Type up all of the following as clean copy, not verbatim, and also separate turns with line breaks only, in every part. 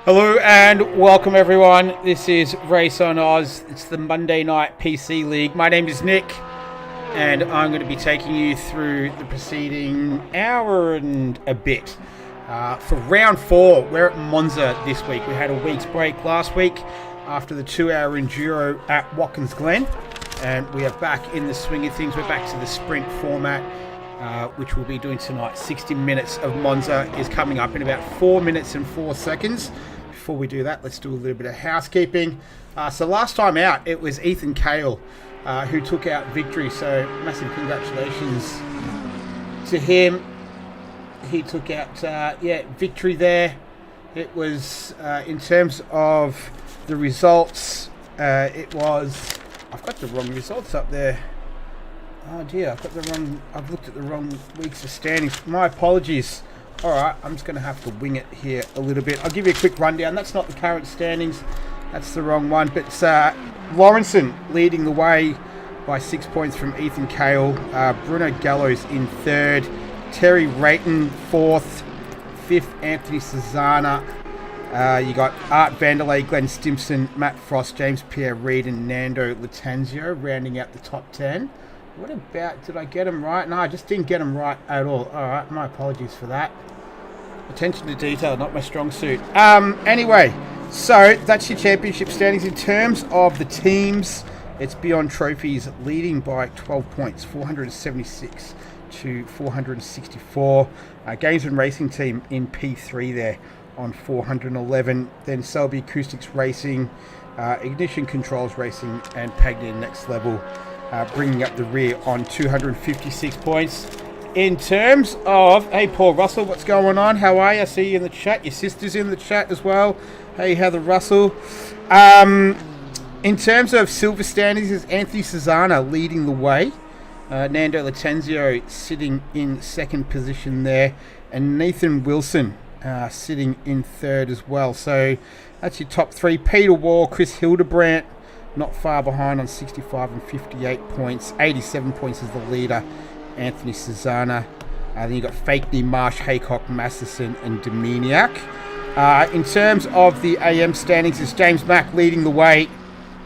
Hello and welcome everyone. This is Race on Oz. It's the Monday Night PC League. My name is Nick and I'm going to be taking you through the preceding hour and a bit. For round 4, we're at Monza this week. We had a week's break last week after the 2-hour enduro at Watkins Glen, and we are back in the swing of things. We're back to the sprint format, which we'll be doing tonight. 60 minutes of Monza is coming up in about 4 minutes and 4 seconds. Before we do that, let's do a little bit of housekeeping. So last time out, it was Ethan Cale who took out victory. So massive congratulations to him. He took out, victory there. It was, in terms of the results, it was, I've got the wrong results up there. Oh dear, I've looked at the wrong weeks of standings. My apologies. Alright, I'm just going to have to wing it here a little bit. I'll give you a quick rundown. That's not the current standings. That's the wrong one. But Lawrenson leading the way by 6 points from Ethan Cale. Bruno Gallo's in 3rd. Terry Rayton 4th. 5th, Anthony Cesana. You got Art Vanderlei, Glenn Stimpson, Matt Frost, James Pierre-Reid and Nando Latanzio rounding out the top 10. What about, did I get him right? No, I just didn't get him right at all. Alright, my apologies for that. Attention to detail, not my strong suit. Anyway, so that's your championship standings. In terms of the teams, it's Beyond Trophies leading by 12 points, 476 to 464. Games and Racing Team in P3 there on 411. Then Selby Acoustics Racing, Ignition Controls Racing and Pagny Next Level bringing up the rear on 256 points. In terms of, hey Paul Russell, what's going on? How are you? I see you in the chat. Your sister's in the chat as well. Hey Heather Russell. In terms of silver standings, is Anthony Cesana leading the way. Nando Latanzio sitting in 2nd position there. And Nathan Wilson sitting in 3rd as well. So that's your top 3. Peter Wall, Chris Hildebrandt, not far behind on 65 and 58 points. 87 points is the leader, Anthony Cesana. Then you've got Fakey, Marsh, Haycock, Masterson and Dominiak. In terms of the AM standings, it's James Mack leading the way.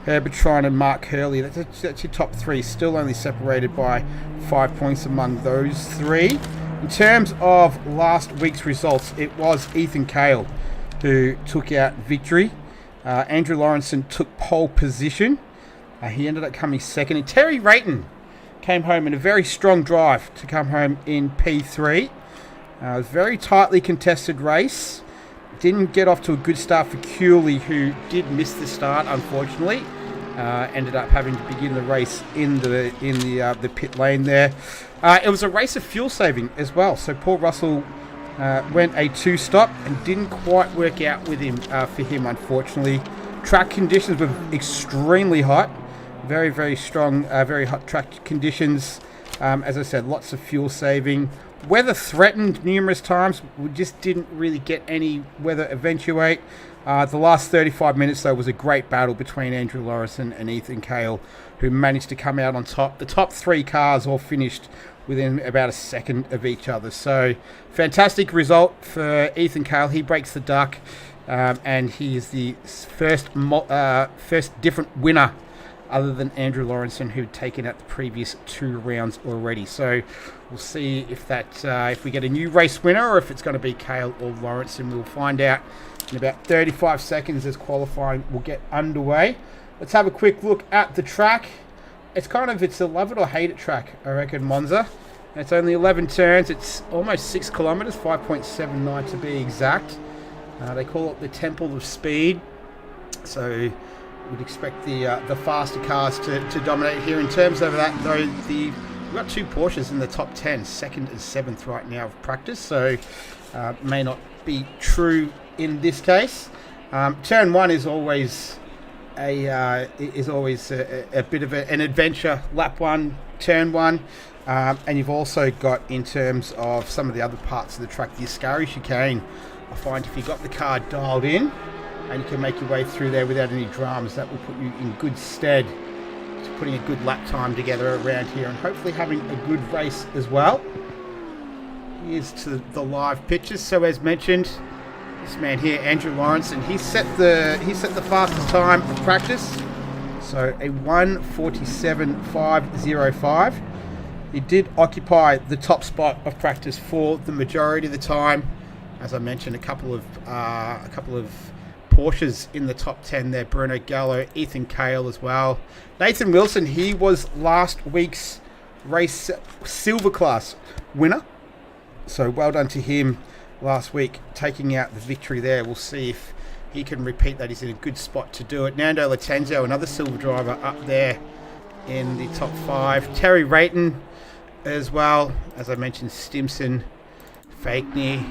Herbertron and Mark Hurley. That's your top 3. Still only separated by 5 points among those 3. In terms of last week's results, it was Ethan Cale who took out victory. Andrew Lawrenson took pole position. He ended up coming 2nd. And Terry Rayton came home in a very strong drive to come home in P3. It was a very tightly contested race. Didn't get off to a good start for Cooley, who did miss the start, unfortunately. Ended up having to begin the race in the pit lane there. It was a race of fuel saving as well. So Paul Russell went a 2-stop and didn't quite work out with him for him, unfortunately. Track conditions were extremely hot. Very, very strong, very hot track conditions. As I said, lots of fuel saving. Weather threatened numerous times. We just didn't really get any weather eventuate. The last 35 minutes, though, was a great battle between Andrew Lawrenson and Ethan Cale, who managed to come out on top. The top 3 cars all finished within about a second of each other. So, fantastic result for Ethan Cale. He breaks the duck, and he is the first different winner other than Andrew Lawrenson, who'd taken out the previous 2 rounds already. So we'll see if if we get a new race winner or if it's going to be Cale or Lawrenson. We'll find out in about 35 seconds as qualifying will get underway. Let's have a quick look at the track. It's a love it or hate it track, I reckon, Monza. It's only 11 turns. It's almost 6 kilometers, 5.79 to be exact. They call it the Temple of Speed. So we'd expect the faster cars to dominate here. In terms of that, though, we've got 2 Porsches in the top 10, 2nd and 7th right now of practice. So may not be true in this case. Turn 1 is always a bit of an adventure. Lap 1, turn 1. And you've also got, in terms of some of the other parts of the track, the Ascari chicane. I find if you've got the car dialed in and you can make your way through there without any dramas, that will put you in good stead to putting a good lap time together around here and hopefully having a good race as well. Here's to the live pictures. So as mentioned, this man here, Andrew Lawrence, and he set the fastest time of practice. So a 1:47.505. He did occupy the top spot of practice for the majority of the time. As I mentioned, a couple of Porsches in the top 10 there. Bruno Gallo, Ethan Cale as well. Nathan Wilson, he was last week's race silver class winner. So well done to him last week, taking out the victory there. We'll see if he can repeat that. He's in a good spot to do it. Nando Latenzio, another silver driver up there in the top 5. Terry Rayton as well. As I mentioned, Stimson, Fakeney,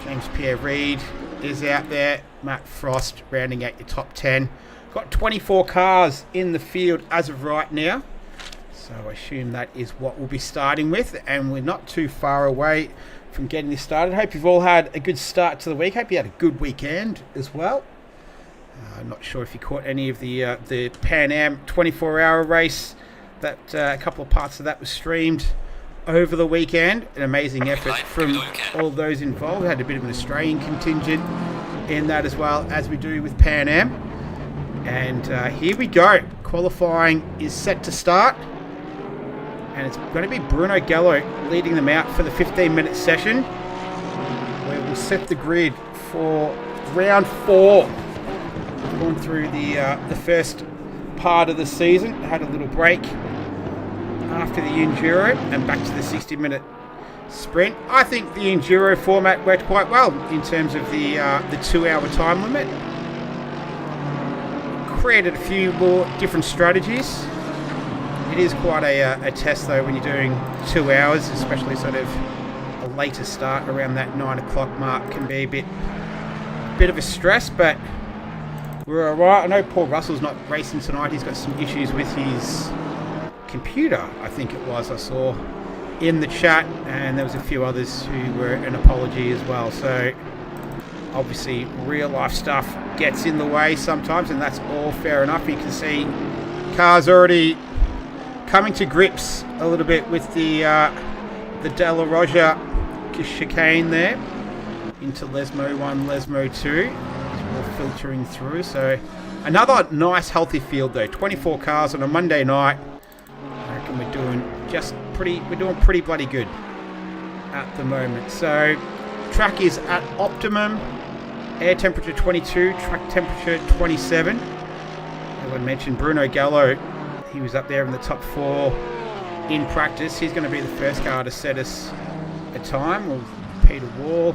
James Pierre Reid is out there. Matt Frost rounding out your top 10. Got 24 cars in the field as of right now. So I assume that is what we'll be starting with. And we're not too far away from getting this started. Hope you've all had a good start to the week. Hope you had a good weekend as well. I'm not sure if you caught any of the Pan Am 24-hour race. That a couple of parts of that was streamed over the weekend. An amazing effort from all those involved. We had a bit of an Australian contingent in that as well, as we do with Pan Am. And here we go. Qualifying is set to start. And it's going to be Bruno Gallo leading them out for the 15-minute session, where we'll set the grid for round 4. We've gone through the first part of the season, had a little break after the Enduro, and back to the 60-minute sprint. I think the Enduro format worked quite well in terms of the 2-hour time limit. Created a few more different strategies. It is quite a test though when you're doing 2 hours, especially sort of a later start around that 9 o'clock mark can be a bit of a stress, but we're alright. I know Paul Russell's not racing tonight. He's got some issues with his computer, I think it was, I saw in the chat, and there was a few others who were an apology as well. So obviously real life stuff gets in the way sometimes, and that's all fair enough. You can see cars already coming to grips a little bit with the De La Roja chicane there into Lesmo 1, Lesmo 2. All filtering through. So another nice healthy field though. 24 cars on a Monday night. I reckon we're doing pretty bloody good at the moment. So track is at optimum. Air temperature 22, track temperature 27. As I mentioned, Bruno Gallo, he was up there in the top 4 in practice. He's going to be the first car to set us a time. Well, Peter Wall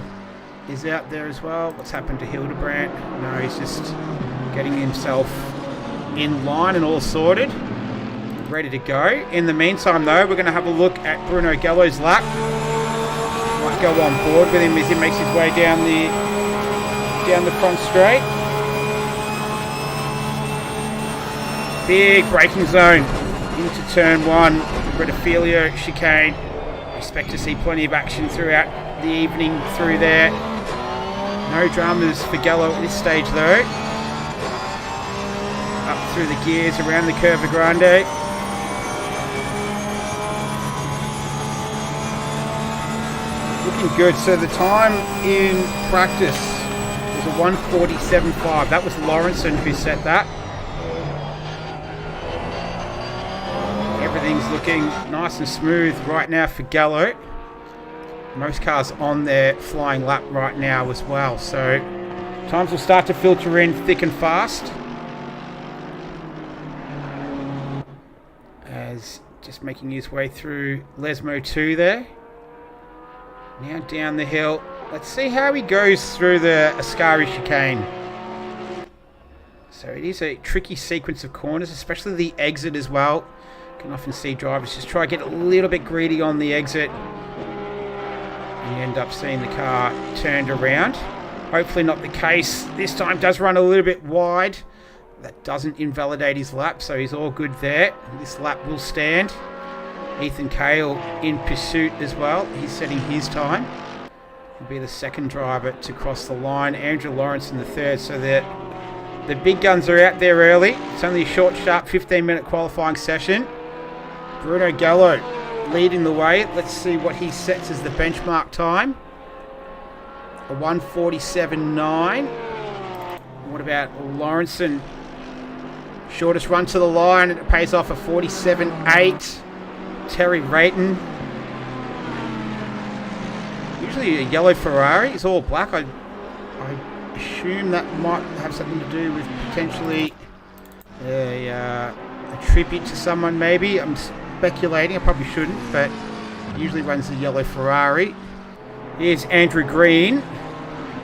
is out there as well. What's happened to Hildebrandt? No, he's just getting himself in line and all sorted, ready to go. In the meantime though, we're going to have a look at Bruno Gallo's lap. Might go on board with him as he makes his way down the front straight. Big braking zone into turn 1, Redifilio chicane. Expect to see plenty of action throughout the evening through there. No dramas for Gallo at this stage though. Up through the gears around the Curva Grande. Looking good. So the time in practice was a 1:47.5. That was Lawrenson who set that. Everything's looking nice and smooth right now for Gallo. Most cars on their flying lap right now as well. So times will start to filter in thick and fast. As just making his way through Lesmo 2 there. Now down the hill. Let's see how he goes through the Ascari chicane. So it is a tricky sequence of corners, especially the exit as well. You can often see drivers just try to get a little bit greedy on the exit. And you end up seeing the car turned around. Hopefully not the case. This time does run a little bit wide. That doesn't invalidate his lap, so he's all good there. This lap will stand. Ethan Cale in pursuit as well. He's setting his time. He'll be the second driver to cross the line. Andrew Lawrence in the third. So the big guns are out there early. It's only a short, sharp 15-minute qualifying session. Bruno Gallo leading the way. Let's see what he sets as the benchmark time. a 1:47.9. What about Lawrenson? Shortest run to the line, and it pays off a 47.8. Terry Rayton. Usually a yellow Ferrari. It's all black. I assume that might have something to do with potentially a tribute to someone, maybe. I'm speculating. I probably shouldn't, but usually runs the yellow Ferrari. Here's Andrew Green.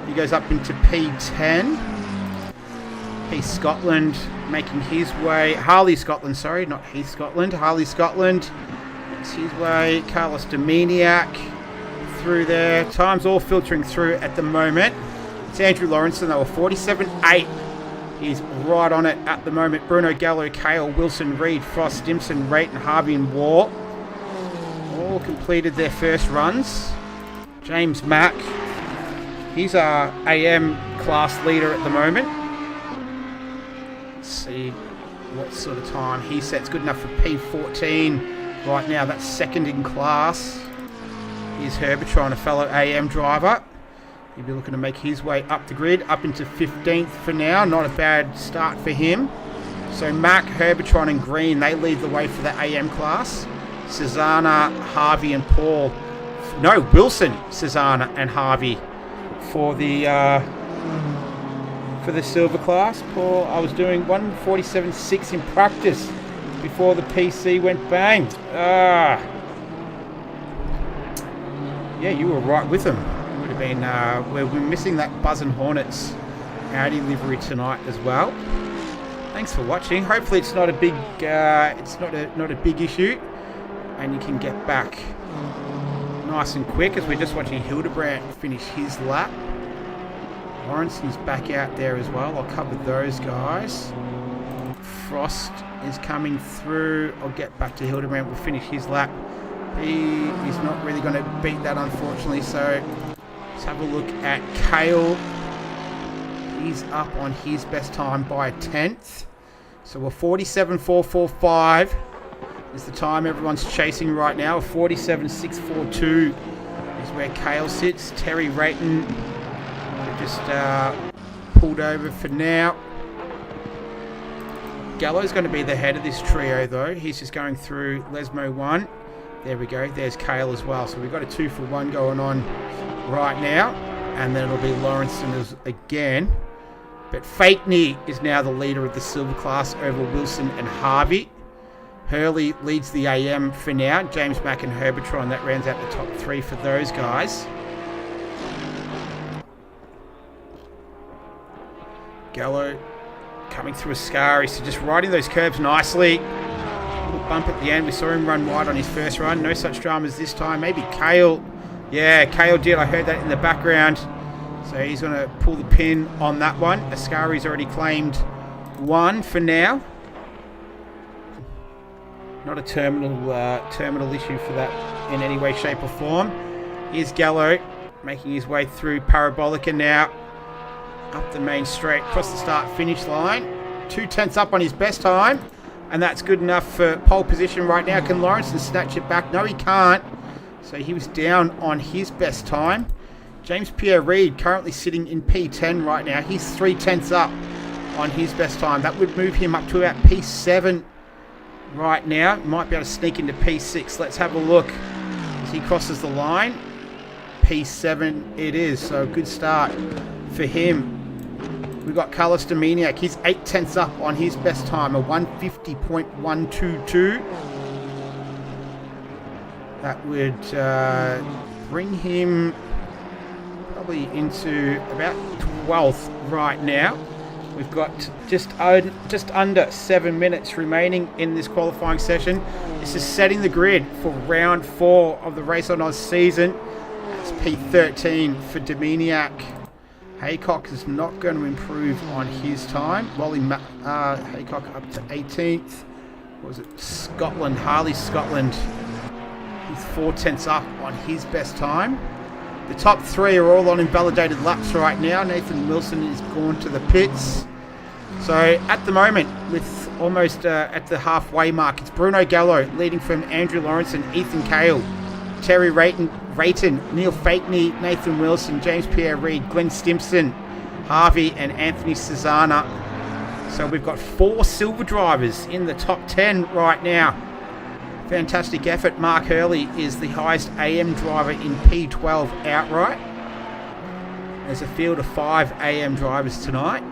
He goes up into P10. Heath Scotland making his way. Harley Scotland, sorry, not Heath Scotland. Harley Scotland makes his way. Carlos Dominiak through there. Time's all filtering through at the moment. It's Andrew Lawrenson, though, a 47.8. He's right on it at the moment. Bruno Gallo, Kale, Wilson, Reed, Frost, Stimson, Rayton, Harvey and War all completed their first runs. James Mack, he's our AM class leader at the moment. Let's see what sort of time he sets. Good enough for P14 right now. That's second in class. Here's Herbertron, a fellow AM driver. He'll be looking to make his way up the grid, up into 15th for now. Not a bad start for him. So Mack, Herbertron and Green, they lead the way for the AM class. Susanna, Harvey and Paul. No, Wilson, Susanna and Harvey for the silver class. Paul, I was doing 1:47.6 in practice before the PC went bang. Yeah, you were right with them. Would have been. We're missing that Buzz and Hornets Audi livery tonight as well. Thanks for watching. Hopefully, it's not a big. It's not a big issue, and you can get back nice and quick as we're just watching Hildebrandt finish his lap. Lawrenson's back out there as well. I'll cover those guys. Frost is coming through. I'll get back to Hildebrandt. We'll finish his lap. He is not really going to beat that, unfortunately. So let's have a look at Kale. He's up on his best time by a 10th. So we're 47.445 is the time everyone's chasing right now. 47.642 is where Kale sits. Terry Rayton just pulled over for now. Gallo's going to be the head of this trio, though. He's just going through Lesmo 1. There we go. There's Kale as well. So we've got a 2-for-1 going on right now. And then it'll be Lawrenson again. But Fakeney is now the leader of the silver class over Wilson and Harvey. Hurley leads the AM for now. James Mack and Herbertron, that rounds out the top 3 for those guys. Gallo coming through Ascari, so just riding those curves nicely. Little bump at the end. We saw him run wide on his first run. No such dramas this time. Maybe Kale. Yeah, Kale did. I heard that in the background. So he's going to pull the pin on that one. Ascari's already claimed 1 for now. Not a terminal issue for that in any way, shape or form. Here's Gallo making his way through Parabolica now. Up the main straight, across the start-finish line. 2/10 up on his best time. And that's good enough for pole position right now. Can Lawrenson snatch it back? No, he can't. So he was down on his best time. James Pierre Reid currently sitting in P10 right now. He's 3/10 up on his best time. That would move him up to about P7 right now. Might be able to sneak into P6. Let's have a look as he crosses the line. P7 it is. So good start for him. We've got Carlos Dominiak. He's 8/10 up on his best time, a 150.122. That would bring him probably into about 12th right now. We've got just under 7 minutes remaining in this qualifying session. This is setting the grid for round 4 of the Race on Oz season. That's P13 for Dominiak. Haycock is not going to improve on his time. Wally Haycock up to 18th. What was it? Scotland, Harley Scotland. He's 4/10 up on his best time. The top 3 are all on invalidated laps right now. Nathan Wilson is gone to the pits. So at the moment, with almost at the halfway mark, it's Bruno Gallo leading from Andrew Lawrenson, Ethan Kale, Terry Rayton, Neil Fakeney, Nathan Wilson, James Pierre-Reid, Glenn Stimpson, Harvey and Anthony Cesana. So we've got 4 silver drivers in the top 10 right now. Fantastic effort. Mark Hurley is the highest AM driver in P12 outright. There's a field of 5 AM drivers tonight.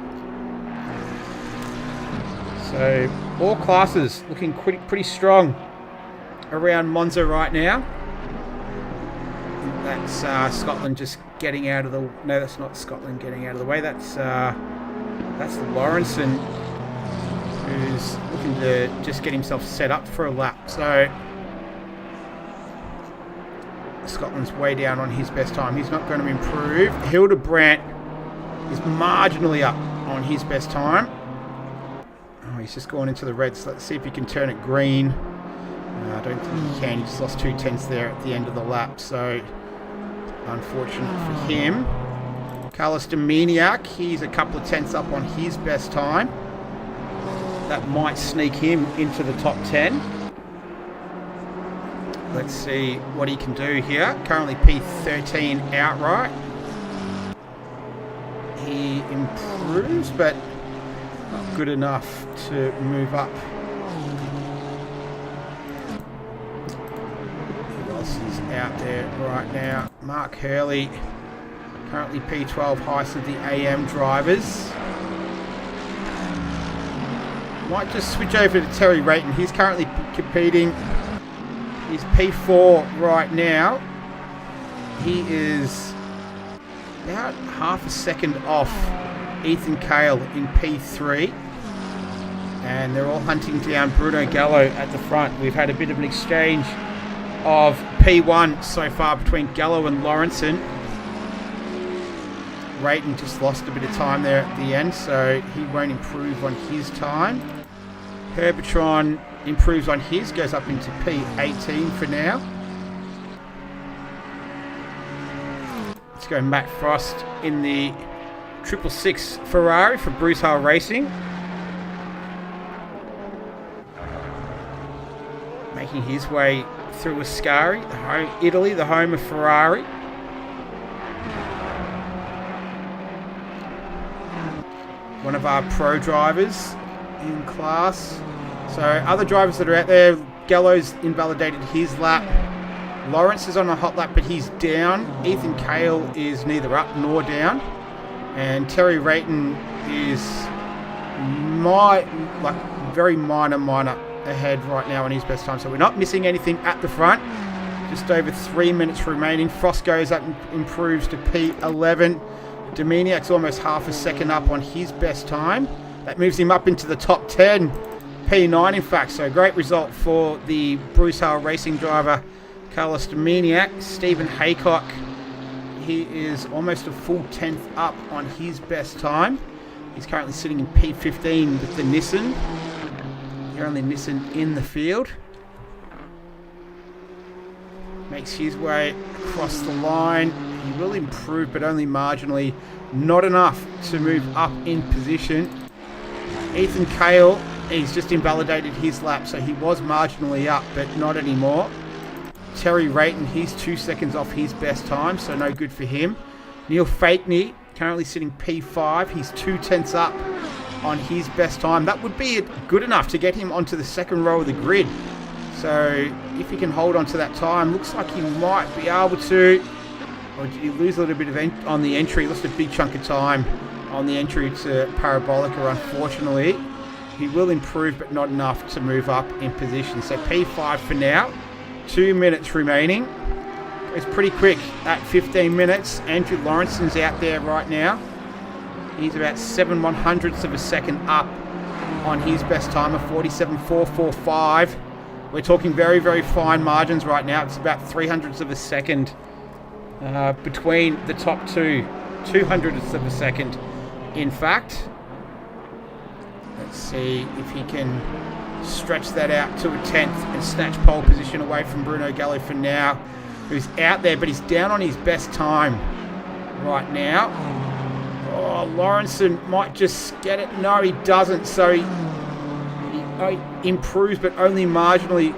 So all classes looking pretty strong around Monza right now. That's Scotland just getting out of the... No, that's not Scotland getting out of the way. That's Lawrenson, who's looking to just get himself set up for a lap. So Scotland's way down on his best time. He's not going to improve. Hildebrandt is marginally up on his best time. Oh, he's just gone into the reds. Let's see if he can turn it green. I don't think he can. He just lost 2 tenths there at the end of the lap. So unfortunate for him. Carlos Dominiak, he's a couple of tenths up on his best time. That might sneak him into the top 10. Let's see what he can do here. Currently P13 outright. He improves, but not good enough to move up. Who else is out there right now? Mark Hurley, currently P12, highest of the AM drivers. Might just switch over to Terry Rayton. He's currently competing. He's P4 right now. He is about half a second off Ethan Cale in P3. And they're all hunting down Bruno Gallo at the front. We've had a bit of an exchange of P1 so far between Gallo and Lawrenson. Rayton just lost a bit of time there at the end, so he won't improve on his time. Herbertron improves on his, goes up into P18 for now. Let's go Matt Frost in the 666 Ferrari for Bruce Hull Racing. Making his way through Ascari, Italy, the home of Ferrari. One of our pro drivers in class. So other drivers that are out there, Gallo's invalidated his lap. Lawrence is on a hot lap, but he's down. Ethan Cale is neither up nor down. And Terry Rayton is very minor ahead right now on his best time. So we're not missing anything at the front. Just over 3 minutes remaining. Frost goes up and improves to P11. Dominiak's almost half a second up on his best time. That moves him up into the top 10. P9 in fact. So great result for the Bruce Hull Racing driver Carlos Dominiak. Stephen Haycock, he is almost a full 10th up on his best time. He's currently sitting in P15 with the Nissan. The only Nissan in the field. Makes his way across the line. He will improve, but only marginally. Not enough to move up in position. Ethan Cale, he's just invalidated his lap, so he was marginally up, but not anymore. Terry Rayton, he's 2 seconds off his best time, so no good for him. Neil Fakeney, currently sitting P5. He's 2 tenths up on his best time. That would be good enough to get him onto the second row of the grid. So if he can hold on to that time, looks like he might be able to. Or did he lose a little bit of on the entry? Lost a big chunk of time on the entry to Parabolica, unfortunately. He will improve, but not enough to move up in position. So P5 for now. 2 minutes remaining. It's pretty quick at 15 minutes. Andrew Lawrenson's out there right now. He's about 7/100ths of a second up on his best time of 47.445. We're talking very, very fine margins right now. It's about 300ths of a second between the top two. 200ths of a second, in fact. Let's see if he can stretch that out to a 10th and snatch pole position away from Bruno Gallo for now, who's out there, but he's down on his best time right now. Oh, Lawrenson might just get it. No, he doesn't. So he improves, but only marginally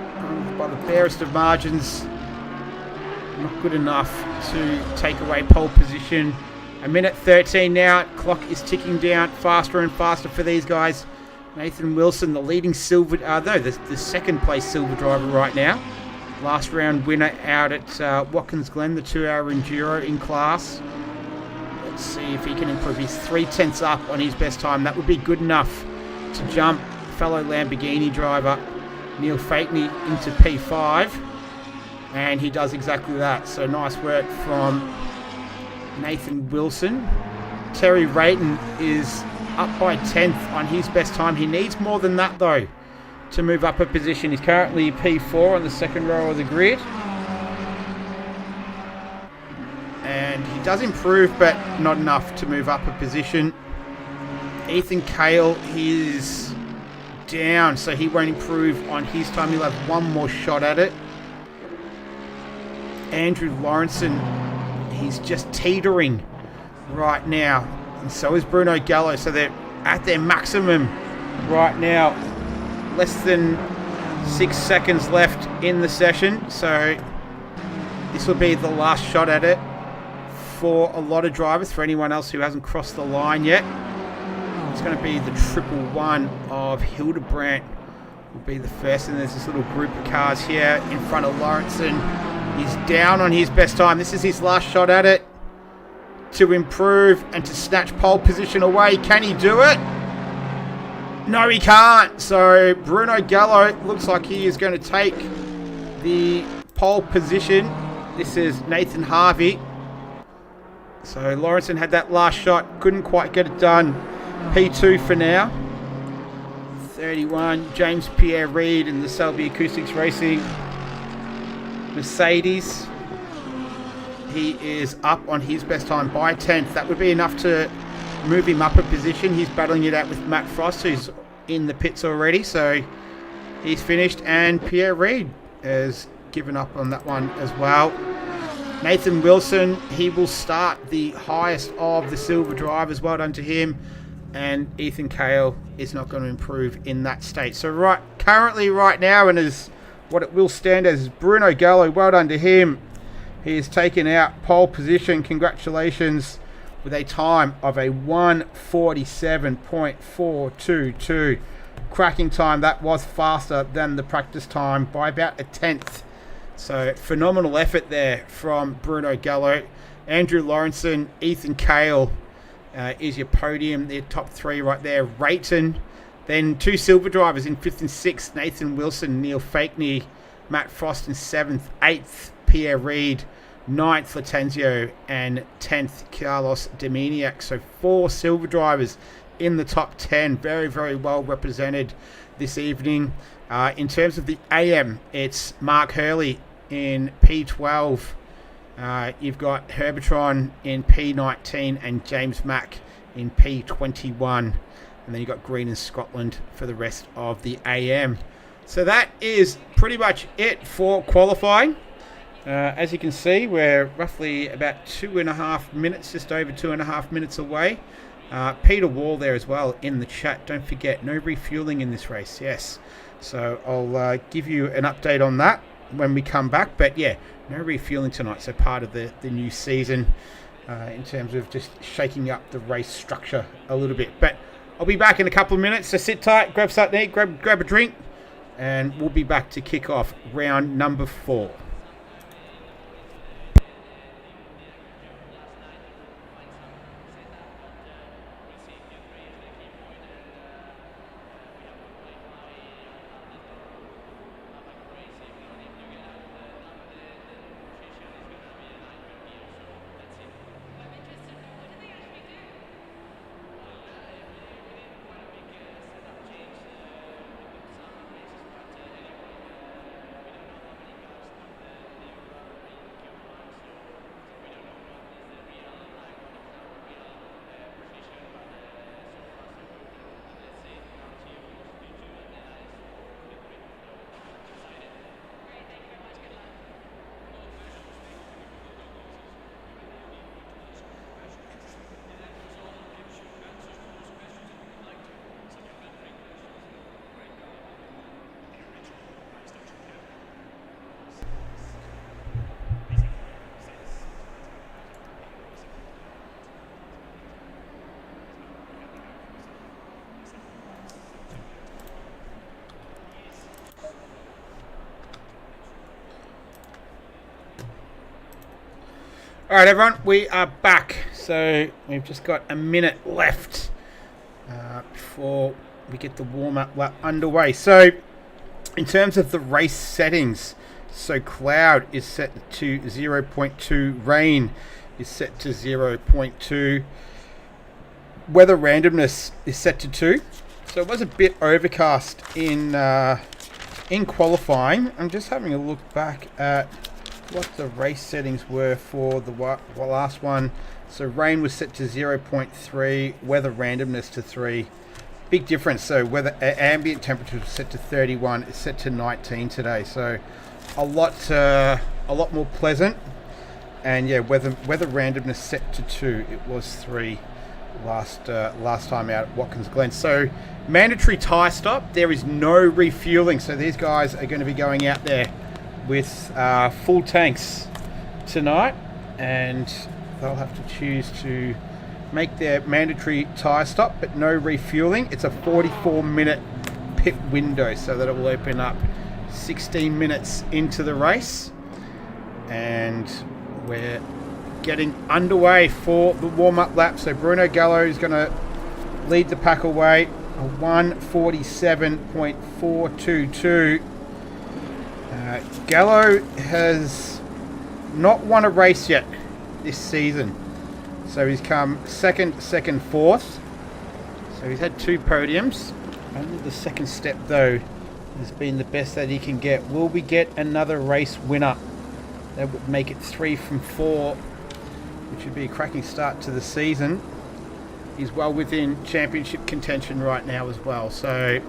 by the barest of margins. not good enough to take away pole position. A minute 13 now. Clock is ticking down faster and faster for these guys. Nathan Wilson, the leading the second place silver driver right now. Last round winner out at Watkins Glen, the 2-hour enduro in class. Let's see if he can improve. He's 3/10 up on his best time. That would be good enough to jump fellow Lamborghini driver Neil Fakeney into P5. And he does exactly that. So nice work from Nathan Wilson. Terry Rayton is up by 10th on his best time. He needs more than that though to move up a position. He's currently P4 on the second row of the grid. And he does improve, but not enough to move up a position. Ethan Cale, he's down, so he won't improve on his time. He'll have one more shot at it. Andrew Lawrenson, he's just teetering right now. And so is Bruno Gallo. So they're at their maximum right now. Less than 6 seconds left in the session. So this will be the last shot at it for a lot of drivers. For anyone else who hasn't crossed the line yet, it's going to be the 111 of Hildebrandt will be the first. And there's this little group of cars here in front of Lawrenson. He's down on his best time. This is his last shot at it to improve and to snatch pole position away. Can he do it? No, he can't. So Bruno Gallo looks like he is going to take the pole position. This is Nathan Harvey. So Lawrenson had that last shot. Couldn't quite get it done. P2 for now. 31, James Pierre Reid in the Selby Acoustics Racing Mercedes. He is up on his best time by 10th. That would be enough to move him up a position. He's battling it out with Matt Frost, who's in the pits already. So he's finished. And Pierre Reid has given up on that one as well. Nathan Wilson, he will start the highest of the silver drivers. Well done to him. And Ethan Cale is not going to improve in that state. So currently right now, and as what it will stand as, Bruno Gallo, well done to him. He has taken out pole position. Congratulations, with a time of a 1:47.422. Cracking time. That was faster than the practice time by about a 10th. So phenomenal effort there from Bruno Gallo. Andrew Lawrenson, Ethan Cale is your podium. Their top three right there. Rayton. Then two silver drivers in 5th and 6th. Nathan Wilson, Neil Fakeney, Matt Frost in 7th, 8th, Pierre Reid, 9th, Latenzio, and 10th, Carlos Dominiak. So 4 silver drivers in the top 10. Very, very well represented this evening. In terms of the AM, it's Mark Hurley in P12. You've got Herbertron in P19 and James Mack in P21. And then you've got Green in Scotland for the rest of the AM. So that is pretty much it for qualifying. As you can see, we're roughly about 2.5 minutes, just over 2.5 minutes away. Peter Wall there as well in the chat. Don't forget, no refueling in this race. Yes. So I'll give you an update on that when we come back. But yeah, no refueling tonight. So part of the new season in terms of just shaking up the race structure a little bit. But I'll be back in a couple of minutes. So sit tight, grab something to eat, grab a drink, and we'll be back to kick off round number 4. All right, everyone, we are back. So we've just got a minute left before we get the warm-up lap underway. So in terms of the race settings, so cloud is set to 0.2, rain is set to 0.2, weather randomness is set to 2. So it was a bit overcast in qualifying. I'm just having a look back at what the race settings were for the last one. So rain was set to 0.3, weather randomness to 3. Big difference. So weather ambient temperature was set to 31. It's set to 19 today. So a lot more pleasant. And yeah, weather randomness set to 2. It was 3 last time out at Watkins Glen. So mandatory tyre stop. There is no refueling. So these guys are going to be going out there with full tanks tonight, and they'll have to choose to make their mandatory tyre stop, but no refueling. It's a 44-minute pit window, so that it will open up 16 minutes into the race. And we're getting underway for the warm-up lap. So Bruno Gallo is going to lead the pack away, a 1:47.422. Gallo has not won a race yet this season. So he's come second, fourth. So he's had 2 podiums. Only the second step, though, has been the best that he can get. Will we get another race winner? That would make it 3 from 4, which would be a cracking start to the season. He's well within championship contention right now as well. So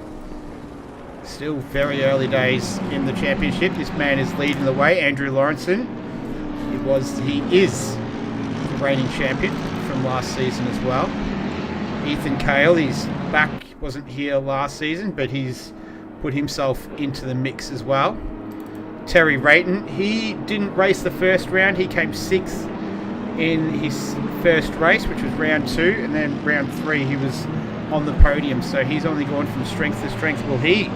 still very early days in the championship. This man is leading the way, Andrew Lawrenson. He is the reigning champion from last season as well. Ethan Cale, he's back, wasn't here last season, but he's put himself into the mix as well. Terry Rayton, he didn't race the first round. He came 6th in his first race, which was round 2, and then round 3 he was on the podium. So he's only gone from strength to strength. Will he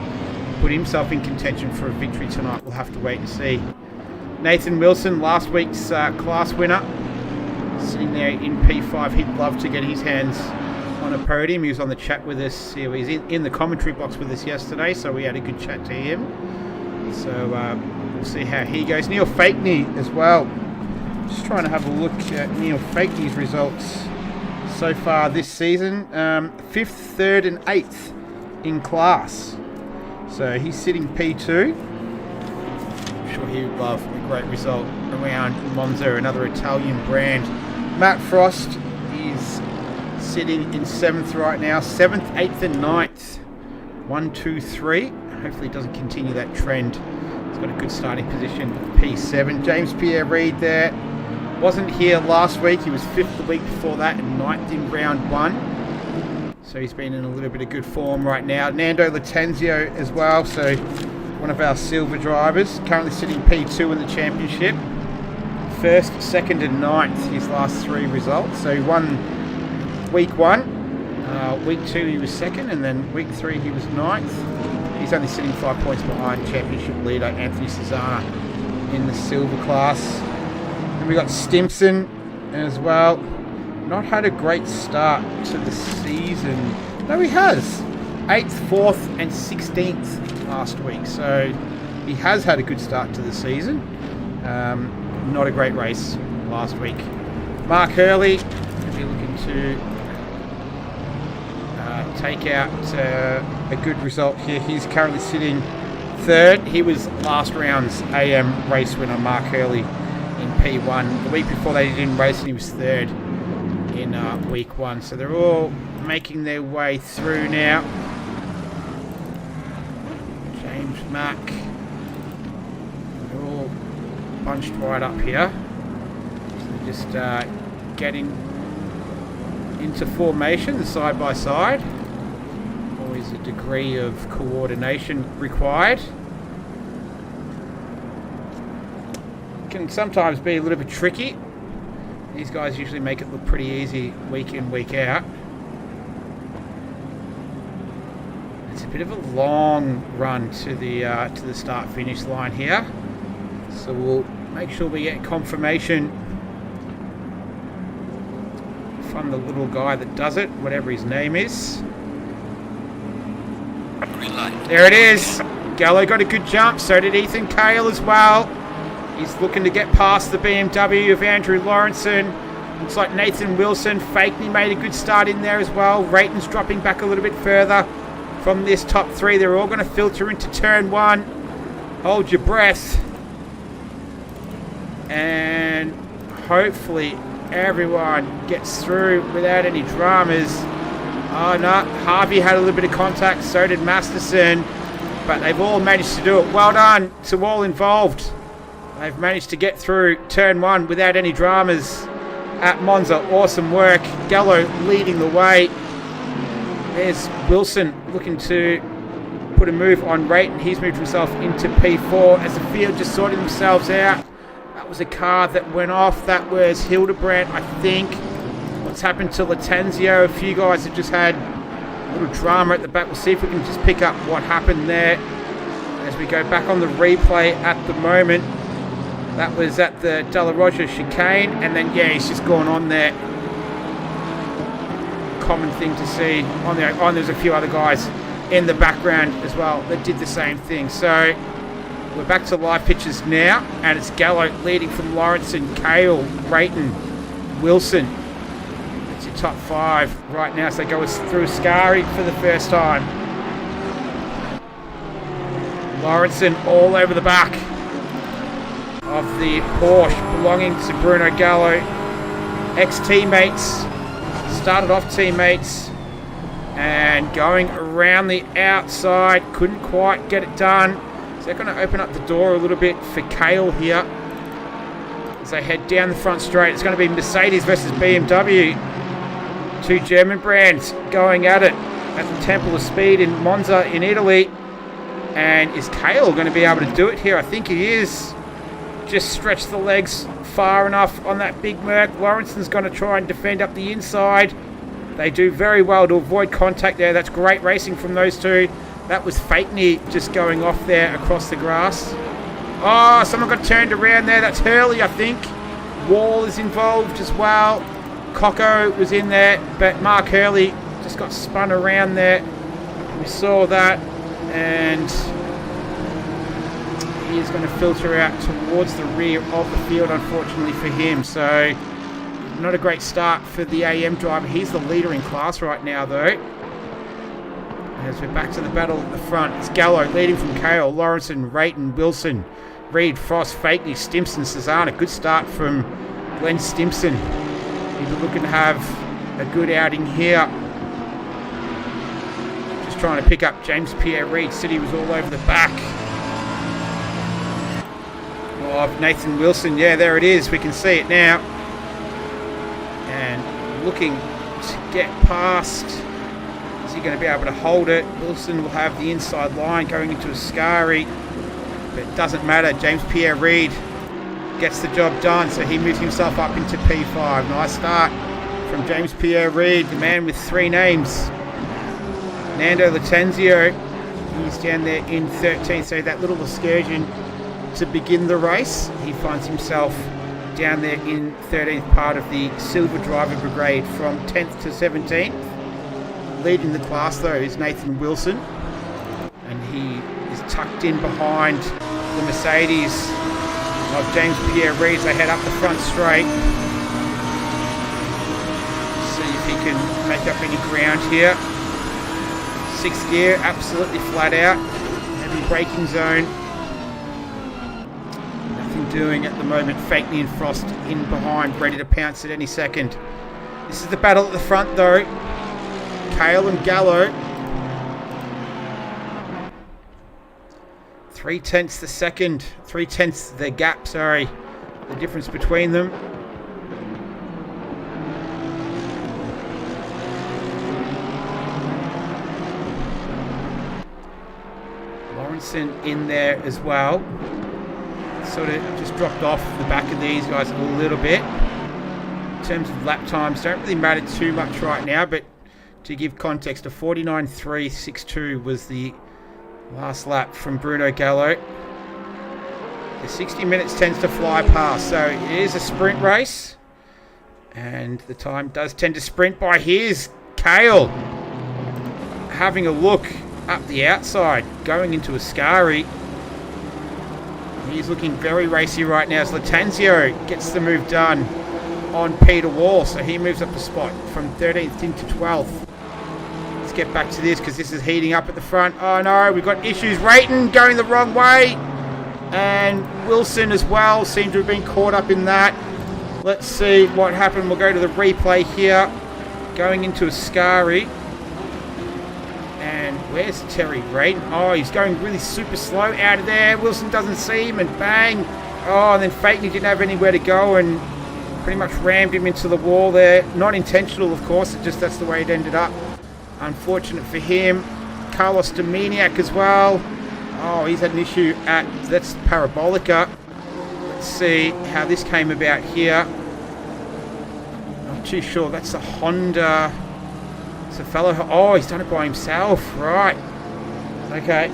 put himself in contention for a victory tonight? We'll have to wait and see. Nathan Wilson, last week's class winner, sitting there in P5. He'd love to get his hands on a podium. He was on the chat with us. He was in the commentary box with us yesterday, so we had a good chat to him. So we'll see how he goes. Neil Fakeney as well. Just trying to have a look at Neil Fakeney's results so far this season. 5th, 3rd and 8th in class. So he's sitting P2. I'm sure he would love a great result around Monza, another Italian brand. Matt Frost is sitting in 7th right now. 7th, 8th and 9th. 1, 2, 3. Hopefully he doesn't continue that trend. He's got a good starting position, P7. James Pierre-Reid there. Wasn't here last week. He was 5th the week before that and 9th in round 1. So he's been in a little bit of good form right now. Nando Latenzio as well. So one of our silver drivers. Currently sitting P2 in the championship. 1st, 2nd and 9th his last 3 results. So he won week 1. Week 2 he was 2nd, and then week 3 he was 9th. He's only sitting 5 points behind championship leader Anthony Cesana in the silver class. And we got Stimson as well. Not had a great start to the season. No, he has. 8th, 4th and 16th last week. So he has had a good start to the season. Not a great race last week. Mark Hurley will be looking to take out a good result here. He's currently sitting 3rd. He was last round's AM race winner, Mark Hurley, in P1. The week before that he didn't race and he was 3rd in week 1. So they're all making their way through now. James Mack. They're all bunched right up here. So just getting into formation side by side. Always a degree of coordination required. Can sometimes be a little bit tricky. These guys usually make it look pretty easy week in, week out. It's a bit of a long run to the start-finish line here. So we'll make sure we get confirmation from the little guy that does it, whatever his name is. There it is. Gallo got a good jump, so did Ethan Cale as well. He's looking to get past the BMW of Andrew Lawrenson. Looks like Nathan Wilson, Fakeney made a good start in there as well. Rayton's dropping back a little bit further from this top three. They're all going to filter into turn one. Hold your breath. And hopefully everyone gets through without any dramas. Oh no, Harvey had a little bit of contact, so did Masterson. But they've all managed to do it. Well done to all involved. They've managed to get through turn one without any dramas at Monza. Awesome work. Gallo leading the way. There's Wilson looking to put a move on Rayton. He's moved himself into P4 as the field just sorted themselves out. That was a car that went off. That was Hildebrandt, I think. What's happened to Latanzio? A few guys have just had a little drama at the back. We'll see if we can just pick up what happened there as we go back on the replay at the moment. That was at the De La Rocha chicane, and then yeah, he's just gone on there. Common thing to see on there. Oh, and there's a few other guys in the background as well that did the same thing. So we're back to live pictures now, and it's Gallo leading from Lawrenson, Cale, Rayton, Wilson. It's your top five right now. So they go through Ascari for the first time. Lawrenson all over the back of the Porsche belonging to Bruno Gallo. Ex-teammates, started off teammates, and going around the outside, couldn't quite get it done. So they're going to open up the door a little bit for Cale here as they head down the front straight. It's going to be Mercedes versus BMW. Two German brands going at it at the Temple of Speed in Monza in Italy. And is Cale going to be able to do it here? I think he is. Just stretch the legs far enough on that big Merc. Lawrenson's going to try and defend up the inside. They do very well to avoid contact there. That's great racing from those two. That was Fakeney just going off there across the grass. Oh, someone got turned around there. That's Hurley, I think. Wall is involved as well. Coco was in there, but Mark Hurley just got spun around there. We saw that, and he is going to filter out towards the rear of the field, unfortunately for him. So not a great start for the AM driver. He's the leader in class right now, though. As we're back to the battle at the front, it's Gallo leading from Cale, Lawrenson, Rayton, Wilson, Reed, Frost, Fakeney, Stimson, Cesana. Good start from Glenn Stimson. He's looking to have a good outing here. Just trying to pick up James Pierre Reed. City was all over the back of Nathan Wilson. Yeah, there it is. We can see it now. And looking to get past. Is he going to be able to hold it? Wilson will have the inside line going into Ascari. But it doesn't matter. James Pierre Reed gets the job done. So he moves himself up into P5. Nice start from James Pierre Reed, the man with three names. Nando Latanzio. He's down there in 13th. So that little excursion to begin the race, he finds himself down there in 13th part of the Silver Driver Brigade from 10th to 17th. Leading the class though is Nathan Wilson, and he is tucked in behind the Mercedes of James Pierre Reed. They head up the front straight. See if he can make up any ground here. Sixth gear, absolutely flat out. Heavy braking zone. Doing at the moment. Fakeney and Frost in behind, ready to pounce at any second. This is the battle at the front though. Cale and Gallo. 3/10 the second. 3/10 the gap, sorry. The difference between them. Lawrenson in there as well. Sort of just dropped off the back of these guys a little bit. In terms of lap times, don't really matter too much right now, but to give context, a 49.362 was the last lap from Bruno Gallo. The 60 minutes tends to fly past, so it is a sprint race. And the time does tend to sprint by. Here's Kale having a look up the outside, going into Ascari. He's looking very racy right now as Latanzio gets the move done on Peter Wall. So he moves up a spot from 13th into 12th. Let's get back to this because this is heating up at the front. Oh no, we've got issues. Rayton going the wrong way. And Wilson as well seemed to have been caught up in that. Let's see what happened. We'll go to the replay here. Going into Ascari. And where's Terry Rayton? Oh, he's going really super slow out of there. Wilson doesn't see him and bang. Oh, and then Fakeney didn't have anywhere to go and pretty much rammed him into the wall there. Not intentional, of course. It just that's the way it ended up. Unfortunate for him. Carlos Dominiak as well. Oh, he's had an issue at, that's Parabolica. Let's see how this came about here. Not too sure. That's a Honda. It's a fellow. Oh, he's done it by himself. Right. Okay.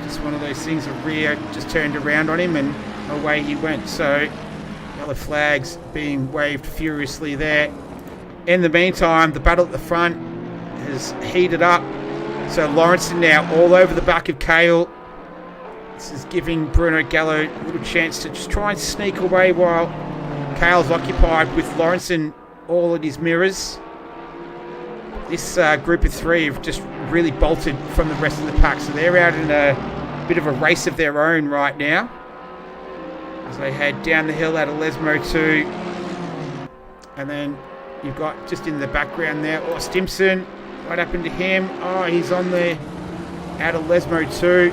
Just one of those things. A rear just turned around on him and away he went. So, yellow flags being waved furiously there. In the meantime, the battle at the front has heated up. So Lawrenson now all over the back of Kale. This is giving Bruno Gallo a little chance to just try and sneak away while Kale's occupied with Lawrenson all in his mirrors. This group of three have just really bolted from the rest of the pack. So they're out in a bit of a race of their own right now. As they head down the hill out of Lesmo 2. And then you've got just in the background there, Stimson. What happened to him? Oh, he's on the out of Lesmo 2.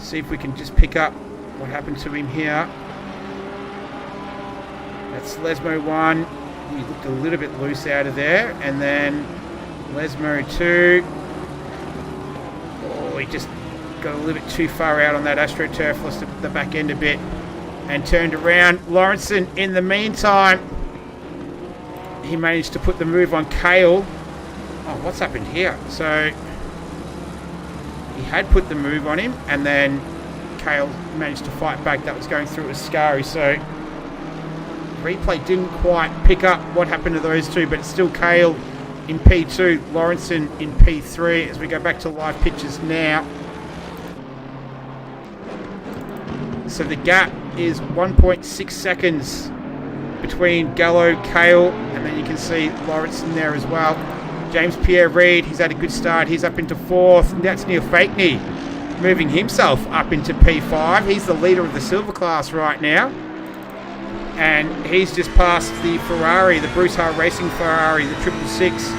See if we can just pick up what happened to him here. That's Lesmo 1. He looked a little bit loose out of there. And then Lesmo 2. Oh, he just got a little bit too far out on that AstroTurf. Lost the back end a bit. And turned around. Lawrenson, in the meantime, he managed to put the move on Kale. Oh, what's happened here? So, he had put the move on him, and then Kale managed to fight back. That was going through Ascari. So, replay didn't quite pick up what happened to those two, but it's still Kale in P2, Lawrenson in P3 as we go back to live pictures now. So, the gap is 1.6 seconds between Gallo, Kale, and then you can see Lawrenson there as well. James Pierre-Reid, he's had a good start. He's up into 4th. And that's Neil Fakeney moving himself up into P5. He's the leader of the silver class right now. And he's just passed the Ferrari, the Bruce Hart Racing Ferrari, the 666,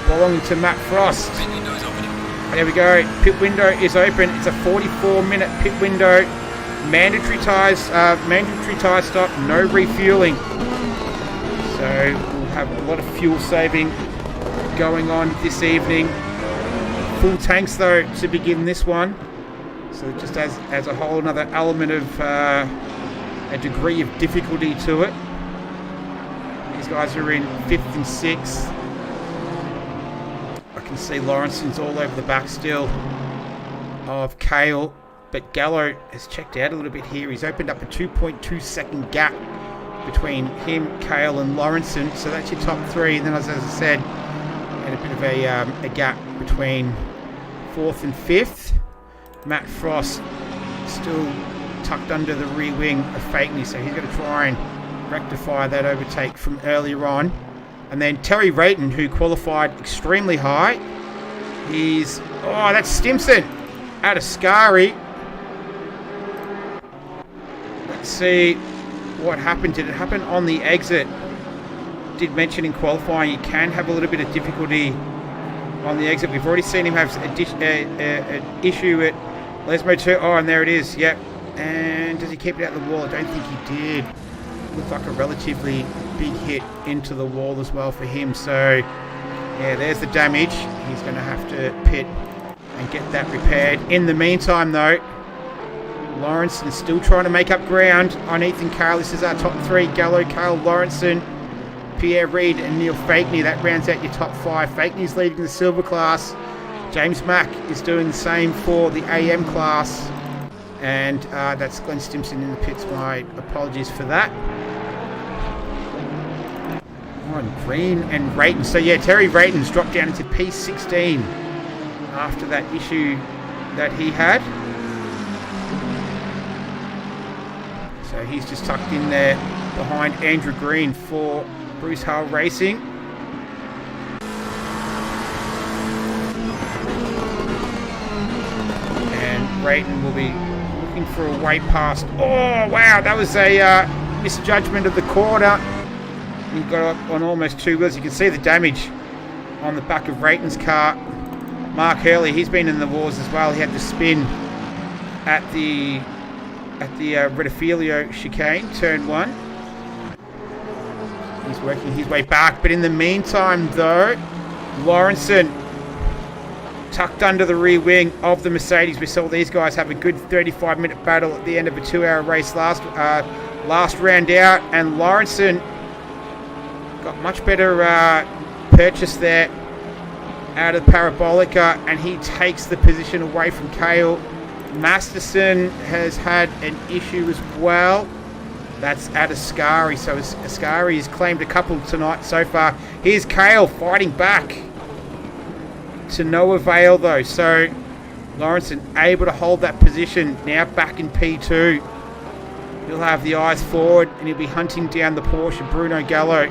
belonging to Matt Frost. There we go. Pit window is open. It's a 44-minute pit window. Mandatory tyre stop, no refueling. So we'll have a lot of fuel saving going on this evening. Full tanks though to begin this one. So just as a whole another element of a degree of difficulty to it. These guys are in 5th and 6th. I can see Lawrenson's all over the back still of Kale. But Gallo has checked out a little bit here. He's opened up a 2.2 second gap between him, Kale and Lawrenson. So that's your top three. And then as I said, and a bit of a gap between 4th and 5th. Matt Frost still tucked under the rear wing of Fakeney, so he's going to try and rectify that overtake from earlier on. And then Terry Rayton, who qualified extremely high. That's Stimson out of Ascari. Let's see what happened. Did it happen on the exit? Did mention in qualifying you can have a little bit of difficulty on the exit. We've already seen him have an issue at Lesmo 2. Oh, and there it is. Yep. And does he keep it out of the wall? I don't think he did. Looked like a relatively big hit into the wall as well for him. So, yeah, there's the damage. He's going to have to pit and get that repaired. In the meantime, though, Lawrenson still trying to make up ground on Ethan Carroll. This is our top three. Gallo, Kale, Lawrenson, Pierre-Reid and Neil Fakeney. That rounds out your top five. Fakeney's leading the silver class. James Mack is doing the same for the AM class. And that's Glenn Stimson in the pits. My apologies for that. On Green and Rayton. So yeah, Terry Rayton's dropped down into P16 after that issue that he had. So he's just tucked in there behind Andrew Green for Bruce Hull Racing. And Rayton will be looking for a way past. Oh wow, that was a misjudgment of the corner. He got up on almost two wheels. You can see the damage on the back of Rayton's car. Mark Hurley, he's been in the wars as well. He had to spin at the Redifilio chicane, turn 1. He's working his way back, but in the meantime, though, Lawrenson tucked under the rear wing of the Mercedes. We saw these guys have a good 35-minute battle at the end of a 2-hour race last round out, and Lawrenson got much better purchase there out of Parabolica, and he takes the position away from Cale. Masterson has had an issue as well. That's at Ascari. So Ascari has claimed a couple tonight so far. Here's Cale fighting back. To no avail though. So Lawrenson able to hold that position. Now back in P2. He'll have the eyes forward and he'll be hunting down the Porsche Bruno Gallo.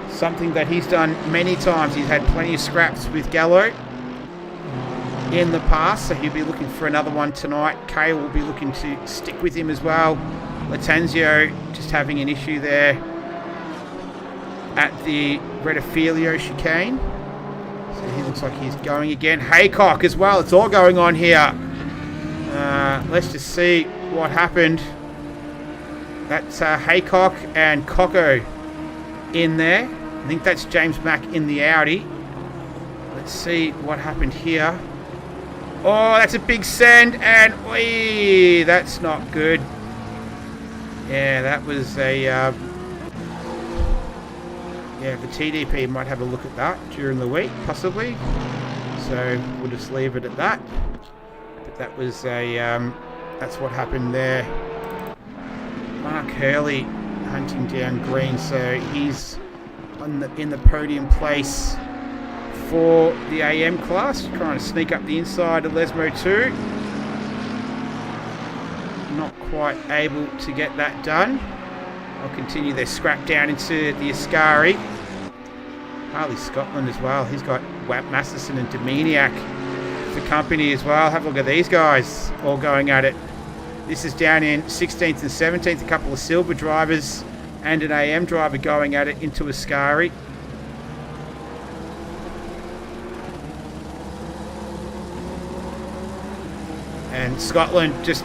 Something that he's done many times. He's had plenty of scraps with Gallo in the past, so he'll be looking for another one tonight. Cale will be looking to stick with him as well. Latanzio just having an issue there at the Redifilio chicane. So he looks like he's going again. Haycock as well. It's all going on here. Let's just see what happened. That's Haycock and Cocco in there. I think that's James Mack in the Audi. Let's see what happened here. Oh, that's a big send, and wee, that's not good. Yeah, that was a... yeah, the TDP might have a look at that during the week, possibly. So we'll just leave it at that. But that was a... that's what happened there. Mark Hurley hunting down Green, so he's in the podium place for the AM class, trying to sneak up the inside of Lesmo 2. Not quite able to get that done. I'll continue their scrap down into the Ascari. Harley Scotland as well. He's got Wap Masterson and Dominiak for company as well. Have a look at these guys all going at it. This is down in 16th and 17th. A couple of silver drivers and an AM driver going at it into Ascari. And Scotland just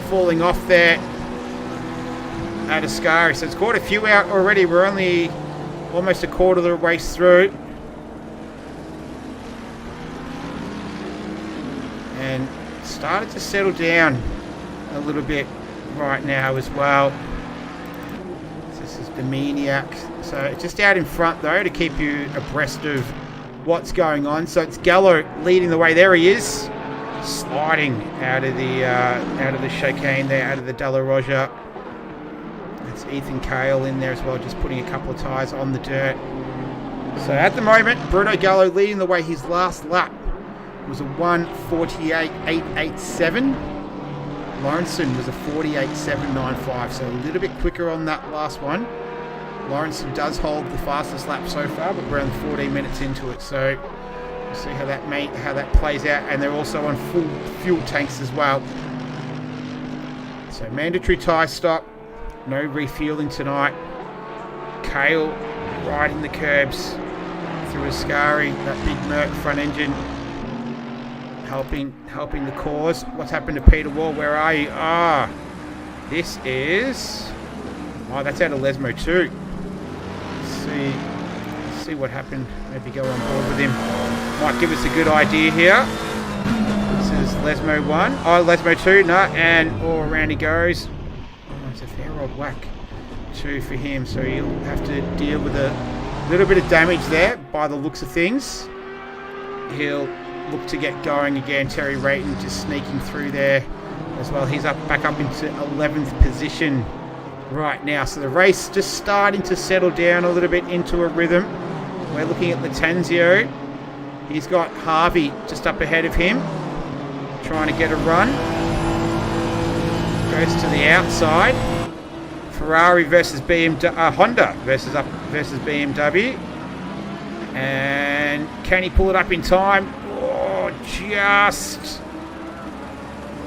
falling off there at Ascari. So it's quite a few out already. We're only almost a quarter of the race through. And started to settle down a little bit right now as well. This is Dominiak. So just out in front though to keep you abreast of what's going on. So it's Gallo leading the way. There he is. Sliding out of the chicane there, out of the Della Roja. That's Ethan Cale in there as well, just putting a couple of tyres on the dirt. So at the moment, Bruno Gallo leading the way. His last lap was a 1:48.887. Lawrenson was a 48.795, so a little bit quicker on that last one. Lawrenson does hold the fastest lap so far, but we're only 14 minutes into it, so we'll see how that plays out. And they're also on full fuel tanks as well. So mandatory tyre stop, no refueling tonight. Cale riding the curbs through Ascari, that big Merc front engine helping the cause. What's happened to Peter Wall? Where are you? This is... that's out of Lesmo 2. Let's see what happened. Maybe go on board with him. Might give us a good idea here. This is Lesmo 1. Lesmo 2, no, and all around he goes. It's a fair old whack 2 for him, so he'll have to deal with a little bit of damage there by the looks of things. He'll look to get going again. Terry Rayton just sneaking through there as well. He's back up into 11th position right now. So the race just starting to settle down a little bit into a rhythm. We're looking at Latenzio. He's got Harvey just up ahead of him, trying to get a run. Goes to the outside. Ferrari versus BMW, Honda versus BMW. And can he pull it up in time? Oh, just.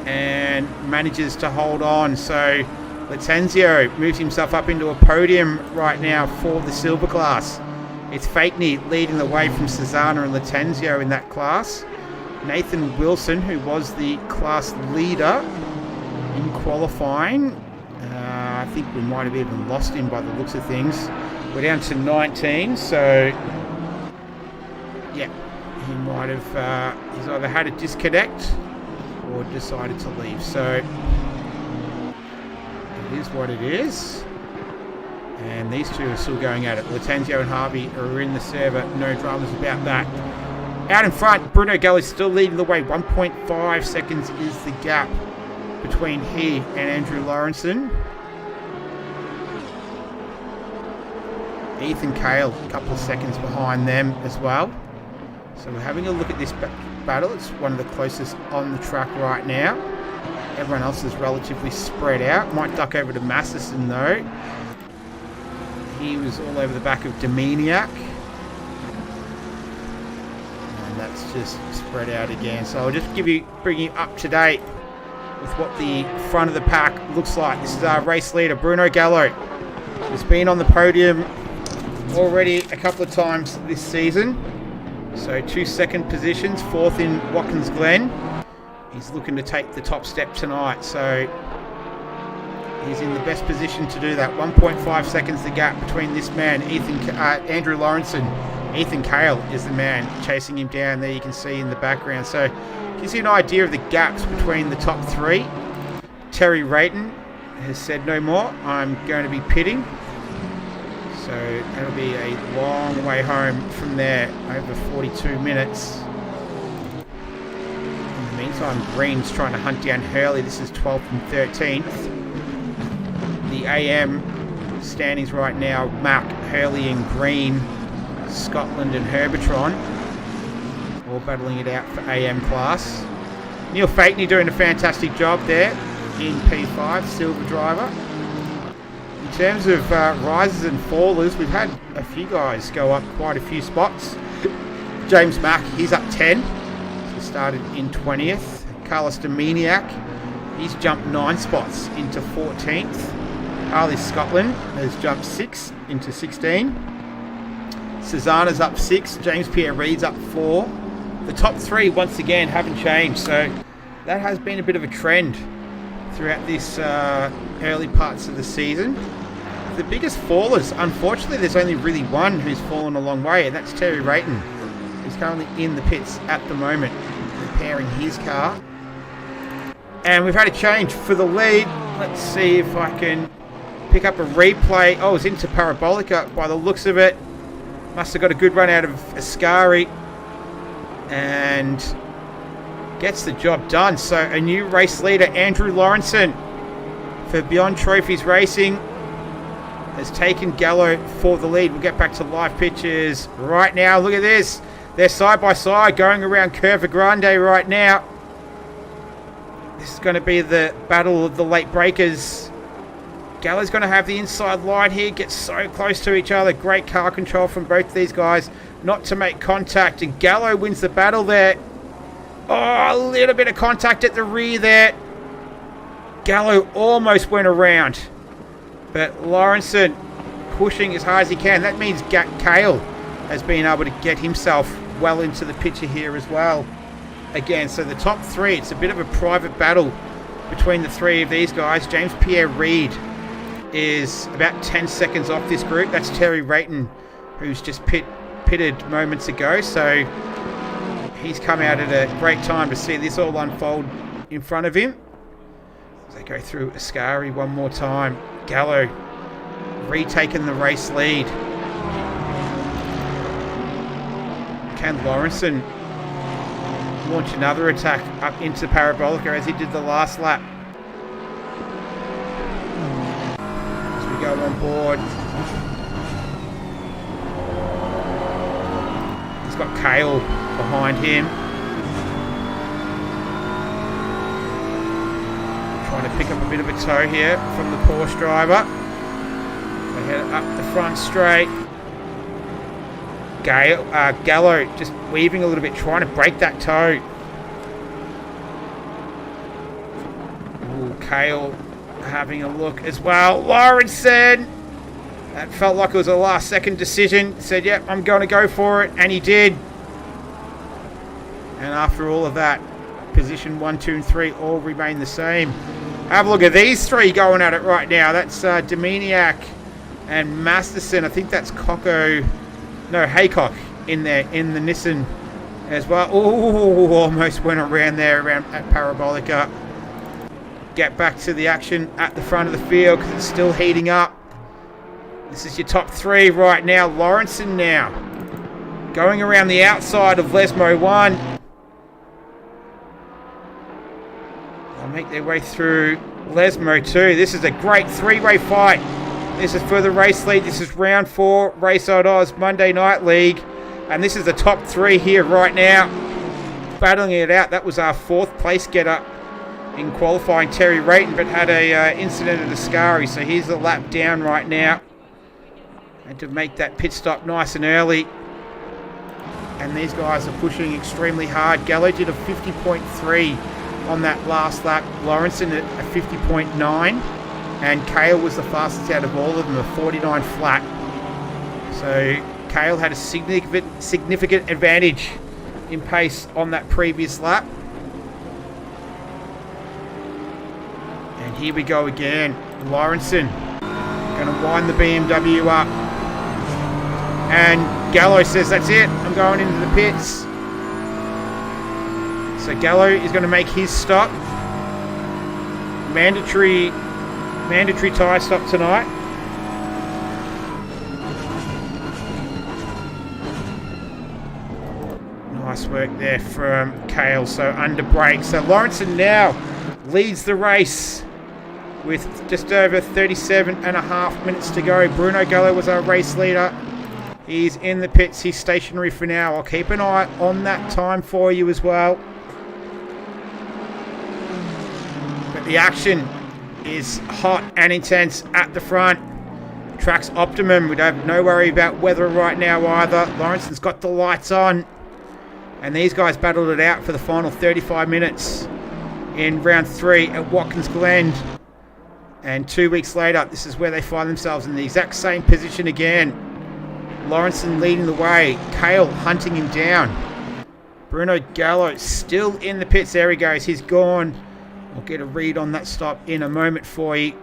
And manages to hold on. So Latenzio moves himself up into a podium right now for the silver class. It's Fakeney leading the way from Cesana and Latenzio in that class. Nathan Wilson, who was the class leader in qualifying, I think we might have even lost him by the looks of things. We're down to 19, so yeah, he might have, he's either had a disconnect or decided to leave. So it is what it is. And these two are still going at it. Latenzio and Harvey are in the server. No dramas about that. Out in front, Bruno Gallo is still leading the way. 1.5 seconds is the gap between he and Andrew Lawrenson. Ethan Cale, a couple of seconds behind them as well. So we're having a look at this battle. It's one of the closest on the track right now. Everyone else is relatively spread out. Might duck over to Masterson though. He was all over the back of Dominiak. And that's just spread out again. So I'll just bring you up to date with what the front of the pack looks like. This is our race leader, Bruno Gallo. He's been on the podium already a couple of times this season. So 2 second positions, 4th in Watkins Glen. He's looking to take the top step tonight. So he's in the best position to do that. 1.5 seconds the gap between this man, Andrew Lawrenson. Ethan Cale is the man chasing him down there, you can see in the background. So gives you an idea of the gaps between the top three. Terry Rayton has said no more. I'm going to be pitting. So that'll be a long way home from there, over 42 minutes. In the meantime, Green's trying to hunt down Hurley. This is 12th and 13th. The AM standings right now, Mack, Hurley and Green, Scotland and Herbertron, all battling it out for AM class. Neil Fakeney doing a fantastic job there in P5, silver driver. In terms of rises and fallers, we've had a few guys go up quite a few spots. James Mack, he's up 10. He started in 20th. Carlos Dominiak, he's jumped 9 spots into 14th. Harley Scotland has jumped 6 into 16. Cesana's up 6. James Pierre Reid's up 4. The top 3 once again haven't changed, so that has been a bit of a trend throughout this early parts of the season. The biggest fallers, unfortunately, there's only really one who's fallen a long way, and that's Terry Rayton, who's currently in the pits at the moment, repairing his car. And we've had a change for the lead. Let's see if I can pick up a replay. Oh, it's into Parabolica by the looks of it. Must have got a good run out of Ascari and gets the job done. So a new race leader, Andrew Lawrenson, for Beyond Trophies Racing, has taken Gallo for the lead. We'll get back to live pictures right now. Look at this. They're side by side going around Curva Grande right now. This is going to be the battle of the late breakers. Gallo's going to have the inside line here, get so close to each other. Great car control from both these guys not to make contact, and Gallo wins the battle there. Oh, a little bit of contact at the rear there. Gallo almost went around, but Lawrenson pushing as hard as he can. That means Cale has been able to get himself well into the picture here as well. Again, so the top 3, it's a bit of a private battle between the 3 of these guys. James Pierre Reid is about 10 seconds off this group. That's Terry Rayton, who's just pitted moments ago. So he's come out at a great time to see this all unfold in front of him. As they go through Ascari one more time. Gallo retaking the race lead. Can Lawrenson launch another attack up into Parabolica as he did the last lap? go on board. He's got Kale behind him. Trying to pick up a bit of a toe here from the Porsche driver. They head up the front straight. Gallo just weaving a little bit, trying to break that toe. Ooh, Kale having a look as well. Lawrenson, that felt like it was a last second decision. Said, yep, I'm going to go for it, and he did. And after all of that, position 1, 2, and 3 all remain the same. Have a look at these three going at it right now. That's Dominiak and Masterson. I think that's Haycock in there in the Nissan as well. Oh, almost went around there at Parabolica. Get back to the action at the front of the field because it's still heating up. This is your top three right now. Lawrenson now going around the outside of Lesmo 1. They'll make their way through Lesmo 2. This is a great three-way fight. This is for the race lead. This is round 4, Race on Oz Monday Night League. And this is the top three here right now. Battling it out. That was our 4th place getter in qualifying, Terry Rayton, but had a incident at Ascari. So he's a lap down right now. And to make that pit stop nice and early. And these guys are pushing extremely hard. Gallo did a 50.3 on that last lap. Lawrenson at a 50.9. And Kale was the fastest out of all of them, a 49 flat. So Kale had a significant advantage in pace on that previous lap. And here we go again. Lawrenson going to wind the BMW up. And Gallo says, that's it, I'm going into the pits. So Gallo is going to make his stop. Mandatory tyre stop tonight. Nice work there from Kale. So under brake. So Lawrenson now leads the race with just over 37.5 minutes to go. Bruno Gallo was our race leader. He's in the pits. He's stationary for now. I'll keep an eye on that time for you as well. But the action is hot and intense at the front. Track's optimum. We don't have no worry about weather right now either. Lawrenson's got the lights on. And these guys battled it out for the final 35 minutes in round 3 at Watkins Glen. And 2 weeks later, this is where they find themselves in the exact same position again. Lawrenson leading the way. Kale hunting him down. Bruno Gallo still in the pits. There he goes. He's gone. I'll get a read on that stop in a moment for you.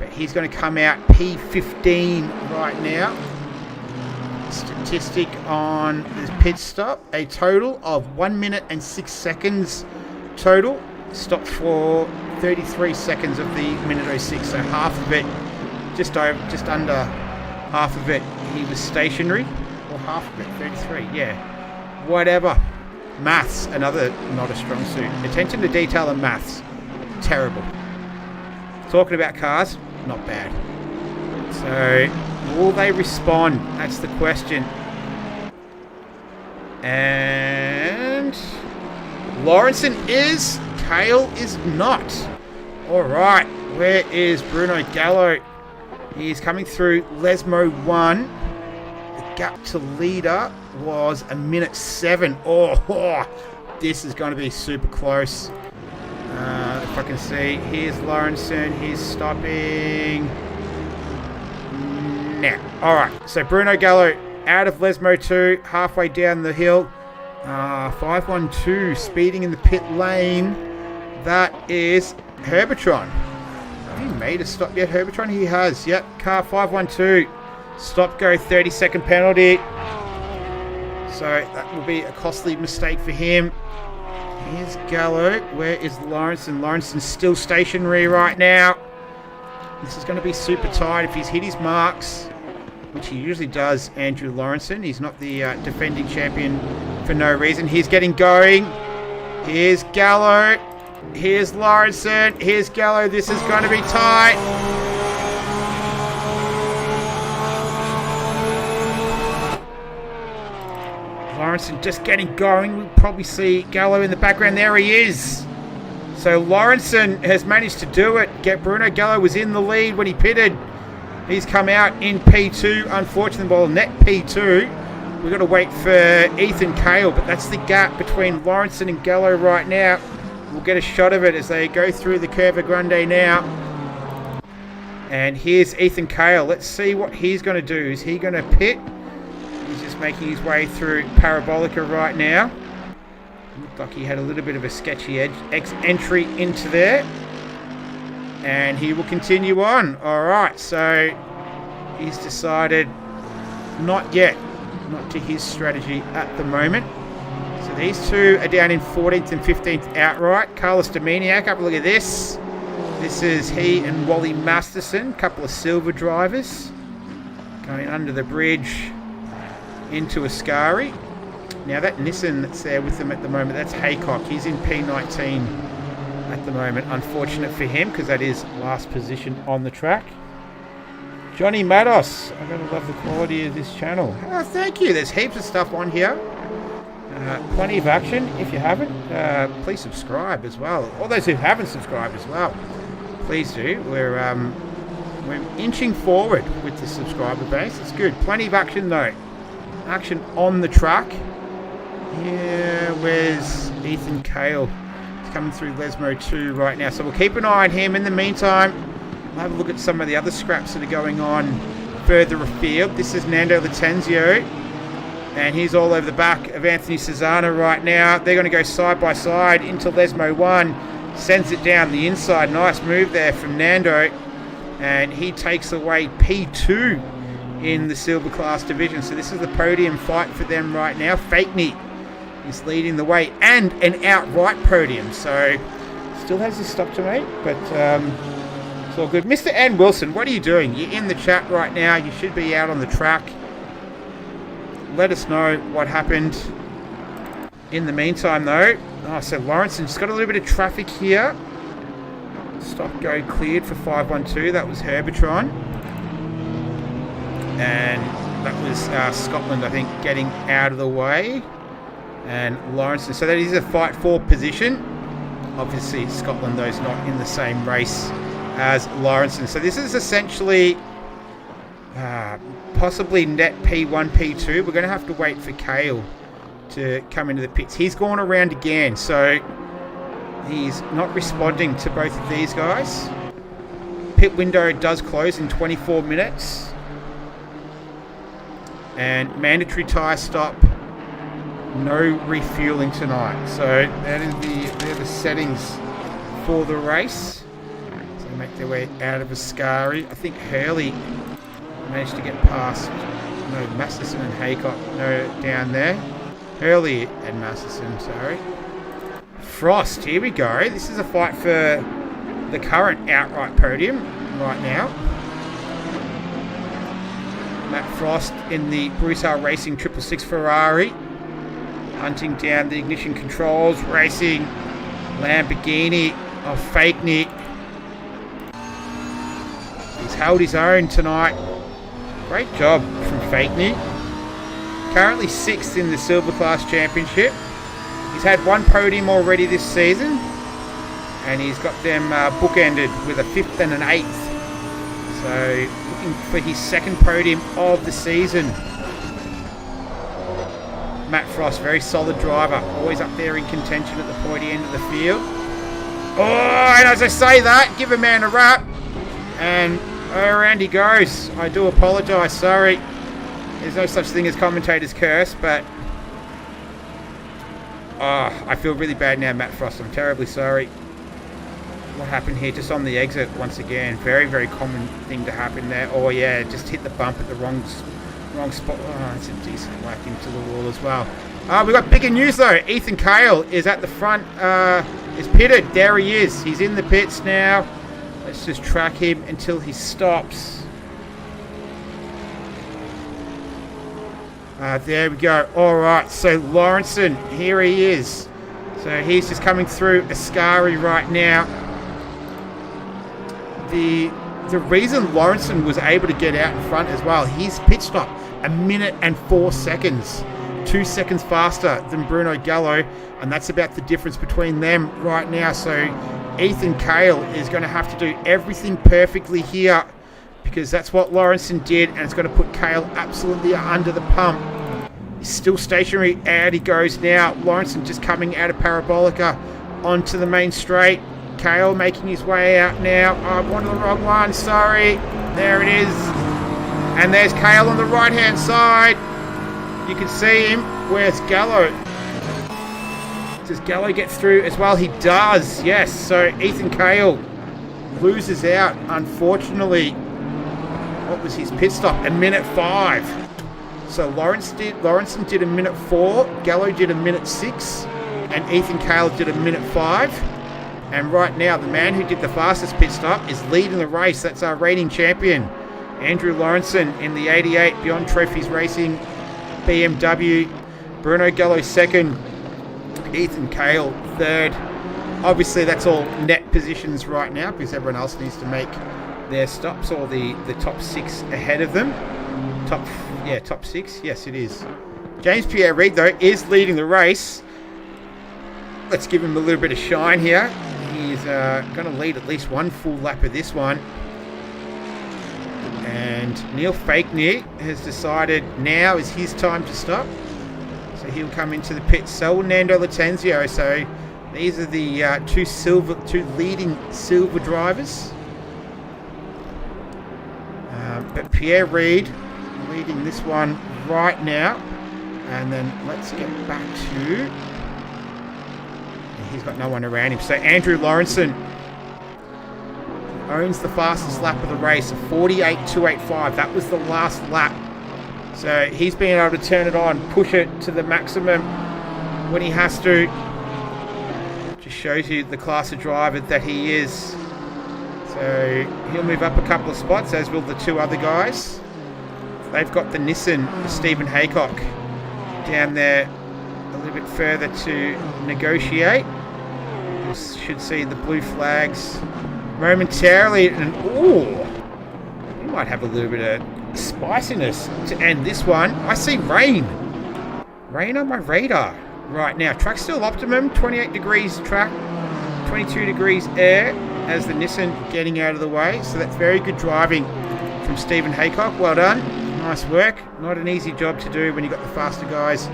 But he's going to come out P15 right now. Statistic on this pit stop. A total of 1 minute and 6 seconds total. Stopped for 33 seconds of the minute 06. So half of it, just under half of it, he was stationary. Or half of it, 33, yeah. Whatever. Maths, another not a strong suit. Attention to detail and maths. Terrible. Talking about cars, not bad. So, will they respond? That's the question. And Lawrenson is, Kale is not. Alright, where is Bruno Gallo? He's coming through Lesmo 1. The gap to leader was a minute 7. Oh, this is going to be super close. If I can see, here's Lawrenson, he's stopping now. Alright, so Bruno Gallo out of Lesmo 2, halfway down the hill. 512 speeding in the pit lane. That is Herbitron. Have he made a stop yet, Herbitron? He has, yep. Car 512. Stop go, 30-second penalty. So that will be a costly mistake for him. Here's Gallo. Where is Lawrenson? Lawrenson's still stationary right now. This is going to be super tight if he's hit his marks, which he usually does, Andrew Lawrenson. He's not the defending champion for no reason. He's getting going. Here's Gallo. Here's Lawrenson. Here's Gallo. This is going to be tight. Lawrenson just getting going. We'll probably see Gallo in the background. There he is. So Lawrenson has managed to do it. Bruno Gallo was in the lead when he pitted. He's come out in P2. Unfortunately, well, net P2. We've got to wait for Ethan Cale, but that's the gap between Lawrenson and Gallo right now. We'll get a shot of it as they go through the Curva Grande now. And here's Ethan Cale. Let's see what he's going to do. Is he going to pit? He's just making his way through Parabolica right now. Looked like he had a little bit of a sketchy entry into there. And he will continue on. Alright, so he's decided not yet. Not to his strategy at the moment. So these two are down in 14th and 15th outright. Carlos Dominiak, have a look at this. This is he and Wally Masterson, a couple of silver drivers. Going under the bridge into Ascari. Now that Nissan that's there with them at the moment, that's Haycock. He's in P19 at the moment. Unfortunate for him because that is last position on the track. Johnny Mados, I gotta love the quality of this channel. Oh, thank you. There's heaps of stuff on here. Plenty of action. If you haven't, please subscribe as well. All those who haven't subscribed as well, please do. We're inching forward with the subscriber base. It's good. Plenty of action though. Action on the track. Yeah, where's Ethan Cale? He's coming through Lesmo 2 right now. So we'll keep an eye on him. In the meantime, we'll have a look at some of the other scraps that are going on further afield. This is Nando Latenzio. And he's all over the back of Anthony Cesana right now. They're going to go side by side into Lesmo 1. Sends it down the inside. Nice move there from Nando. And he takes away P2 in the silver class division. So this is the podium fight for them right now. Fakeney is leading the way and an outright podium. So still has a stop to make, but it's all good. Mr. Ann Wilson, what are you doing? You're in the chat right now. You should be out on the track. Let us know what happened. In the meantime, though, so Lawrenson's got a little bit of traffic here. Stop go cleared for 512. That was Herbertron. And that was Scotland, I think, getting out of the way. And Lawrenson. So that is a fight for position. Obviously, Scotland, though, is not in the same race as Lawrenson. So this is essentially possibly net P1, P2. We're going to have to wait for Cale to come into the pits. He's gone around again, so he's not responding to both of these guys. Pit window does close in 24 minutes. And mandatory tyre stop. No refueling tonight. So that is they're the settings for the race. So they make their way out of Ascari. I think Hurley managed to get past Masterson and Haycock down there. Hurley and Masterson, sorry. Frost, here we go. This is a fight for the current outright podium right now. Matt Frost in the Broussard Racing 666 Ferrari. Hunting down the ignition controls, racing Lamborghini of Fakeney. He's held his own tonight. Great job from Fakeney. Currently 6th in the Silver Class Championship. He's had one podium already this season. And he's got them bookended with a 5th and an 8th. So looking for his second podium of the season. Matt Frost, very solid driver. Always up there in contention at the pointy end of the field. Oh, and as I say that, give a man a rap. And around he goes. I do apologise, sorry. There's no such thing as commentator's curse, but I feel really bad now, Matt Frost. I'm terribly sorry. What happened here? Just on the exit once again. Very, very common thing to happen there. Oh yeah, just hit the bump at the wrong spot. Oh, it's a decent whack into the wall as well. We've got bigger news though. Ethan Cale is at the front. Is pitted. There he is. He's in the pits now. Let's just track him until he stops. There we go. Alright, so Lawrenson, here he is. So he's just coming through Ascari right now. The reason Lawrenson was able to get out in front as well, his pit stop, 1 minute and 4 seconds. 2 seconds faster than Bruno Gallo, and that's about the difference between them right now. So Ethan Cale is going to have to do everything perfectly here, because that's what Lawrenson did, and it's going to put Cale absolutely under the pump. He's still stationary. Out he goes now. Lawrenson just coming out of Parabolica onto the main straight. Cale making his way out now. Oh, I wanted the wrong one. Sorry. There it is. And there's Cale on the right-hand side. You can see him. Where's Gallo? Does Gallo get through as well? He does. Yes. So Ethan Cale loses out, unfortunately. What was his pit stop? A minute 5. So Lawrenson did a minute 4. Gallo did a minute 6. And Ethan Cale did a minute 5. And right now, the man who did the fastest pit stop is leading the race. That's our reigning champion, Andrew Lawrenson, in the 88 Beyond Trophies Racing BMW. Bruno Gallo second. Ethan Cale third. Obviously, that's all net positions right now, because everyone else needs to make their stops, or the top 6 ahead of them. Top 6. Yes, it is. James Pierre-Reid, though, is leading the race. Let's give him a little bit of shine here. He's going to lead at least one full lap of this one. And Neil Fakeney has decided now is his time to stop. So he'll come into the pit. So will Nando Latenzio. So these are the two leading silver drivers. But Pierre-Reid leading this one right now. And then let's get back to... He's got no one around him. So Andrew Lawrenson owns the fastest lap of the race, 48.285. That was the last lap. So he's been able to turn it on, push it to the maximum when he has to. Just shows you the class of driver that he is. So he'll move up a couple of spots, as will the two other guys. They've got the Nissan Stephen Haycock down there a little bit further to negotiate. You should see the blue flags momentarily, and we might have a little bit of spiciness to end this one. I see rain on my radar right now. Track still optimum, 28 degrees track, 22 degrees air, as the Nissan getting out of the way. So that's very good driving from Stephen Haycock. Well done, nice work. Not an easy job to do when you've got the faster guys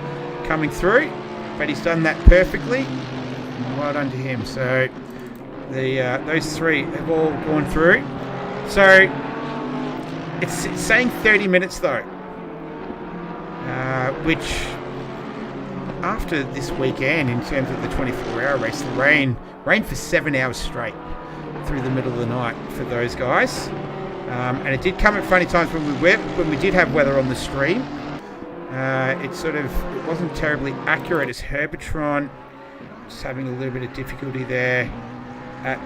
coming through, but he's done that perfectly. Well done to him. So those three have all gone through. So it's saying 30 minutes though, which after this weekend, in terms of the 24-hour race, the rain for 7 hours straight through the middle of the night for those guys. And it did come at funny times when we did have weather on the stream. It wasn't terribly accurate, as Herbitron just having a little bit of difficulty there at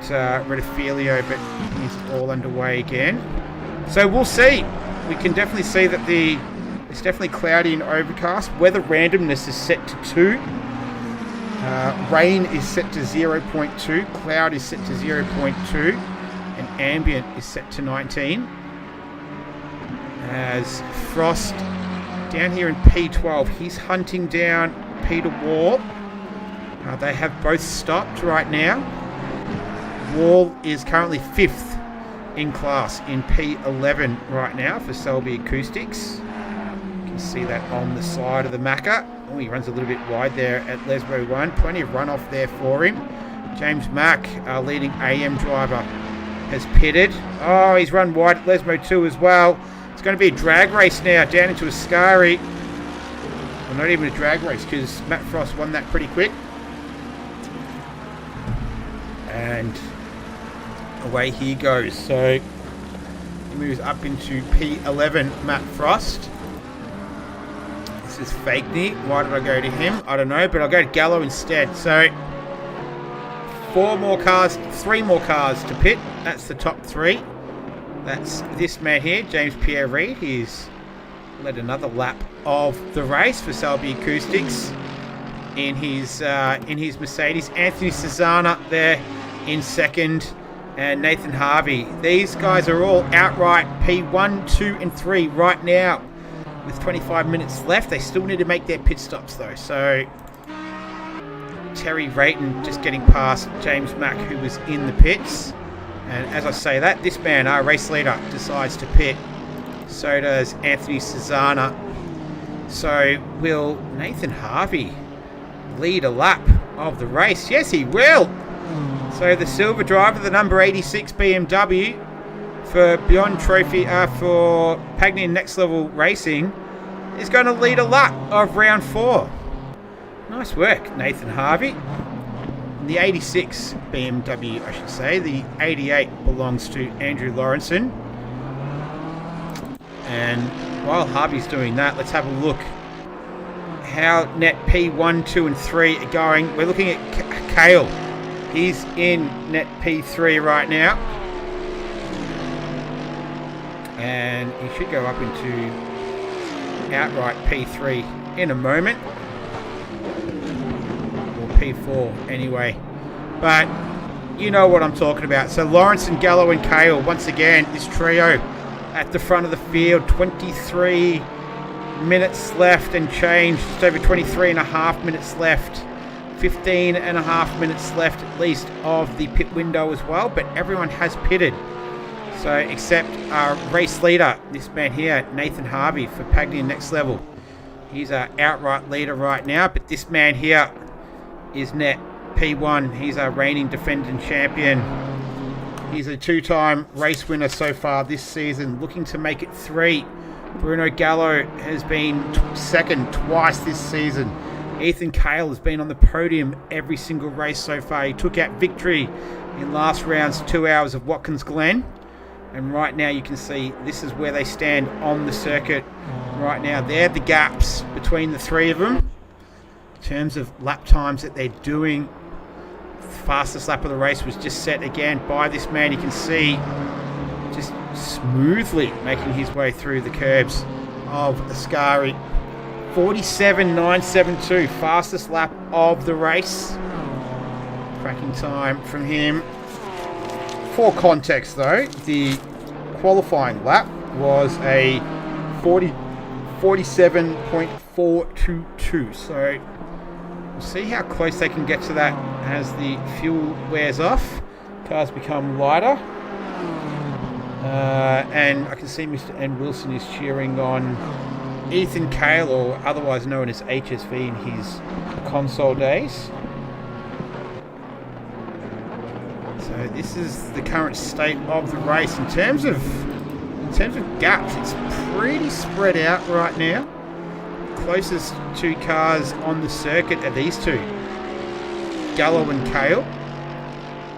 Retifelio, but he's all underway again. So we'll see. We can definitely see that it's definitely cloudy and overcast. Weather randomness is set to 2. Rain is set to 0.2. Cloud is set to 0.2. And ambient is set to 19. As Frost down here in P12, he's hunting down Peter Wall. They have both stopped right now. Wall is currently 5th in class in P11 right now for Selby Acoustics. You can see that on the side of the Macca. Oh, he runs a little bit wide there at Lesbo 1. Plenty of runoff there for him. James Mack, our leading AM driver, has pitted. Oh, he's run wide at Lesmo 2 as well. It's going to be a drag race now down into Ascari. Well, not even a drag race, because Matt Frost won that pretty quick. And away he goes. So he moves up into P11, Matt Frost. This is Fakeney. Why did I go to him? I don't know, but I'll go to Gallo instead. So 3 more cars to pit. That's the top 3. That's this man here, James Pierre-Reid. He's led another lap of the race for Selby Acoustics in his Mercedes. Anthony Cesana there in second, and Nathan Harvey. These guys are all outright P1, 2 and 3 right now, with 25 minutes left. They still need to make their pit stops though. So Terry Rayton just getting past James Mack, who was in the pits. And as I say that, this man, our race leader, decides to pit. So does Anthony Cesana. So will Nathan Harvey lead a lap of the race? Yes, he will. So the silver driver, the number 86 BMW for Beyond Trophy, for Pagny Next Level Racing, is going to lead a lap of round 4. Nice work, Nathan Harvey. The 86 BMW, I should say. The 88 belongs to Andrew Lawrenson. And while Harvey's doing that, let's have a look how net P1, 2 and 3 are going. We're looking at Kale. He's in net P3 right now. And he should go up into outright P3 in a moment. Or P4 anyway. But you know what I'm talking about. So Lawrence and Gallo and Kale, once again, this trio at the front of the field. 23 minutes left and change. Just over 23 and a half minutes left. 15 and a half minutes left at least of the pit window as well. But everyone has pitted. So except our race leader, this man here, Nathan Harvey for Pagny Next Level. He's our outright leader right now. But this man here is net P1. He's our reigning defending champion. He's a 2-time race winner so far this season, looking to make it 3. Bruno Gallo has been second twice this season. Ethan Kale has been on the podium every single race so far. He took out victory in last round's 2 hours of Watkins Glen. And right now you can see this is where they stand on the circuit. Right now, they're the gaps between the three of them. In terms of lap times that they're doing, the fastest lap of the race was just set again by this man. You can see just smoothly making his way through the curbs of Ascari. 47.972, fastest lap of the race. Cracking time from him. For context though, the qualifying lap was a 47.422. So we'll see how close they can get to that as the fuel wears off. Cars become lighter. And I can see Mr. N. Wilson is cheering on Ethan Kale, or otherwise known as HSV in his console days. So this is the current state of the race. In terms of gaps, it's pretty spread out right now. Closest two cars on the circuit are these two, Gallo and Kale,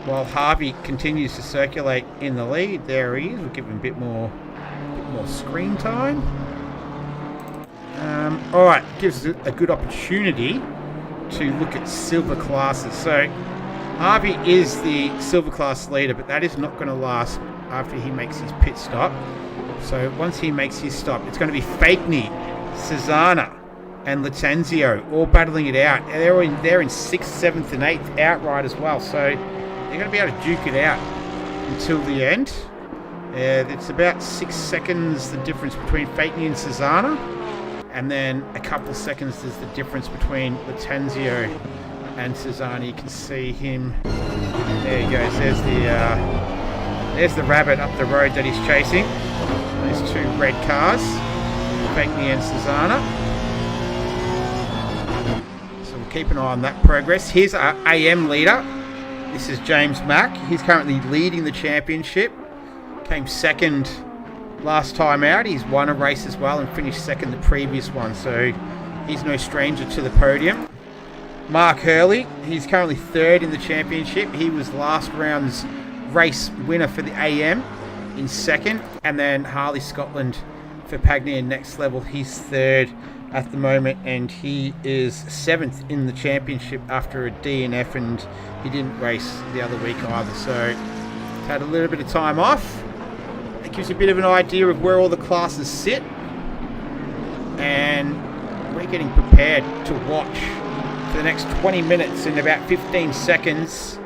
while Harvey continues to circulate in the lead. There he is. We'll give him a bit more screen time. All right, gives us a good opportunity to look at silver classes. So Harvey is the silver class leader, but that is not going to last after he makes his pit stop. So once he makes his stop, it's going to be Fakeney, Cesana, and Latenzio all battling it out. They're in 6th, 7th, and 8th outright as well. So they're going to be able to duke it out until the end. It's about 6 seconds the difference between Fakeney and Cesana. And then a couple seconds is the difference between Latenzio and Cesana. You can see him. There he goes. There's the rabbit up the road that he's chasing. Those two red cars, Fakeney and Cesana. So we'll keep an eye on that progress. Here's our AM leader. This is James Mack. He's currently leading the championship. Came second last time out. He's won a race as well and finished second the previous one. So he's no stranger to the podium. Mark Hurley, he's currently third in the championship. He was last round's race winner for the AM in second. And then Harley Scotland for Pagny and Next Level. He's third at the moment, and he is 7th in the championship after a DNF, and he didn't race the other week either. So he's had a little bit of time off. It gives you a bit of an idea of where all the classes sit. And we're getting prepared to watch for the next 20 minutes. In about 15 seconds,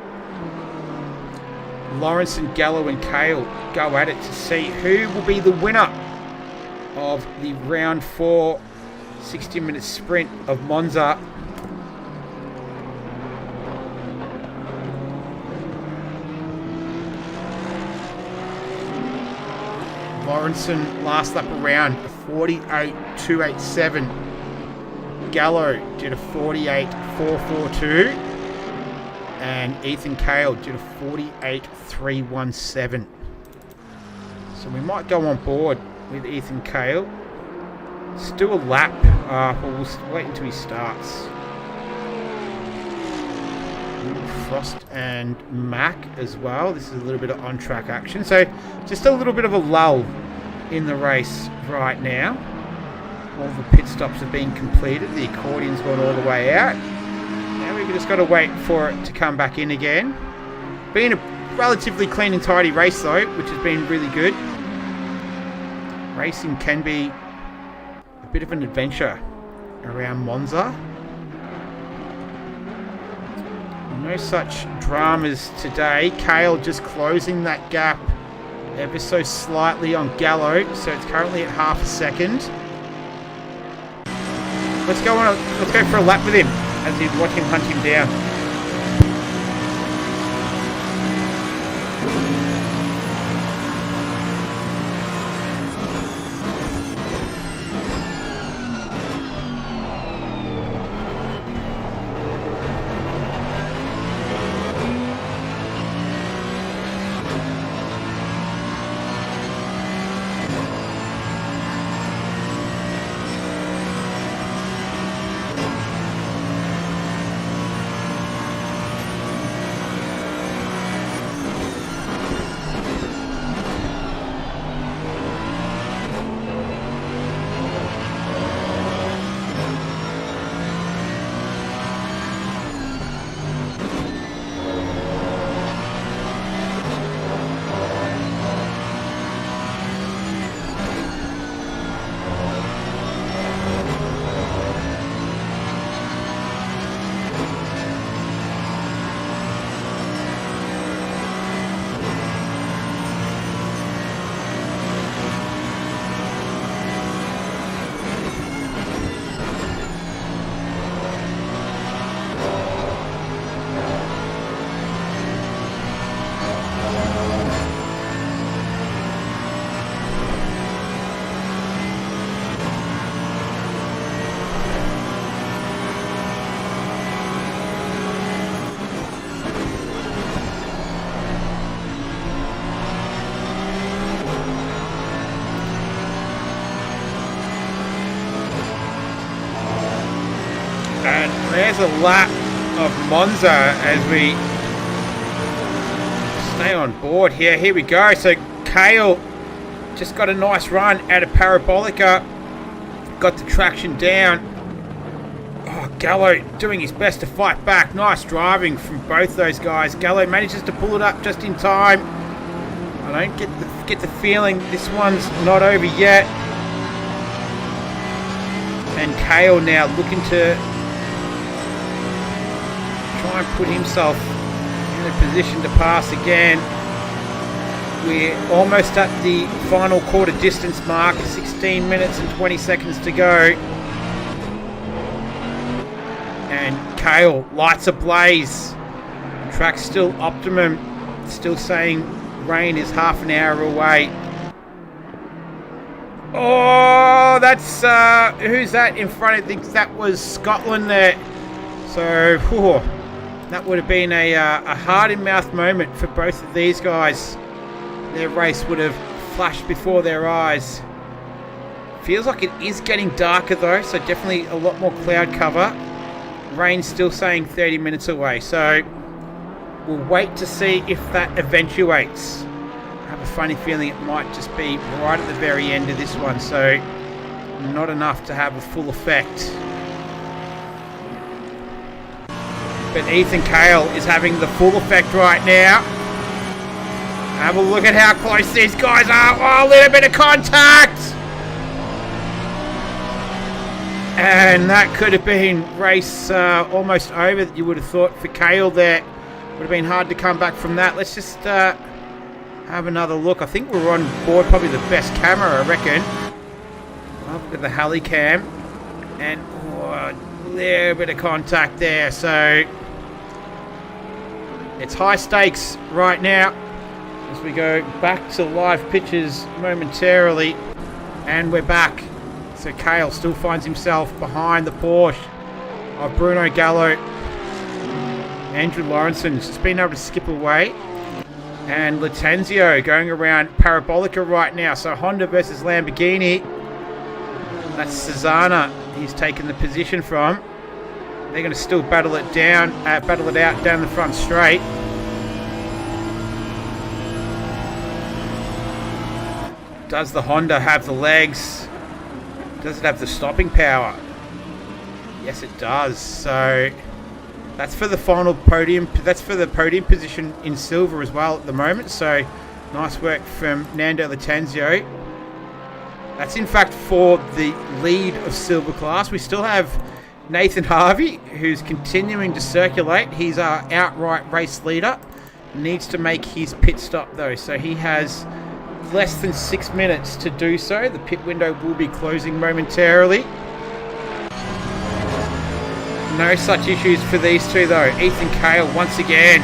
Lawrence and Gallo and Kale go at it to see who will be the winner of the round 4 60-minute sprint of Monza. Lawrenson last lap around a 48.287. Gallo did a 48.442. And Ethan Cale did a 48.317. So we might go on board with Ethan Cale. Let's do a lap. But we'll wait until he starts. Frost and Mac as well. This is a little bit of on-track action. So just a little bit of a lull in the race right now. All the pit stops have been completed. The accordion's gone all the way out. Now we've just got to wait for it to come back in again. Been a relatively clean and tidy race though, which has been really good. Racing can be a bit of an adventure around Monza. No such dramas today. Cale just closing that gap ever so slightly on Gallo, so it's currently at half a second. Let's go for a lap with him as we watch him hunt him down. And there's a lap of Monza as we stay on board here. Here we go. So Cale just got a nice run out of Parabolica. Got the traction down. Oh, Gallo doing his best to fight back. Nice driving from both those guys. Gallo manages to pull it up just in time. I don't get the feeling this one's not over yet. And Cale now looking to try and put himself in a position to pass again. We're almost at the final quarter distance mark, 16 minutes and 20 seconds to go. And Cale, lights ablaze. Track's still optimum, still saying rain is half an hour away. Oh, that's, who's that in front? I think that was Scotland there. So, that would have been a heart-in-mouth moment for both of these guys. Their race would have flashed before their eyes. Feels like it is getting darker though, so definitely a lot more cloud cover. Rain's still saying 30 minutes away, so we'll wait to see if that eventuates. I have a funny feeling it might just be right at the very end of this one, so not enough to have a full effect. But Ethan Cale is having the full effect right now. Have a look at how close these guys are. Oh, a little bit of contact. And that could have been race almost over, you would have thought, for Cale there. Would have been hard to come back from that. Let's just have another look. I think we're on board probably the best camera, I reckon. to the heli cam, and a little bit of contact there. So it's high stakes right now as we go back to live pictures momentarily, and we're back. So Cale still finds himself behind the Porsche of Bruno Gallo. Andrew Lawrenson's just been able to skip away, and Latenzio going around Parabolica right now. So Honda versus Lamborghini. That's Cesana he's taken the position from. They're going to still battle it out down the front straight. Does the Honda have the legs? Does it have the stopping power? Yes, it does. So that's for the final podium. That's for the podium position in silver as well at the moment. So nice work from Nando Latenzio. That's in fact for the lead of silver class. We still have Nathan Harvey, who's continuing to circulate. He's our outright race leader. Needs to make his pit stop though. So he has less than 6 minutes to do so. The pit window will be closing momentarily. No such issues for these two though. Ethan Cale once again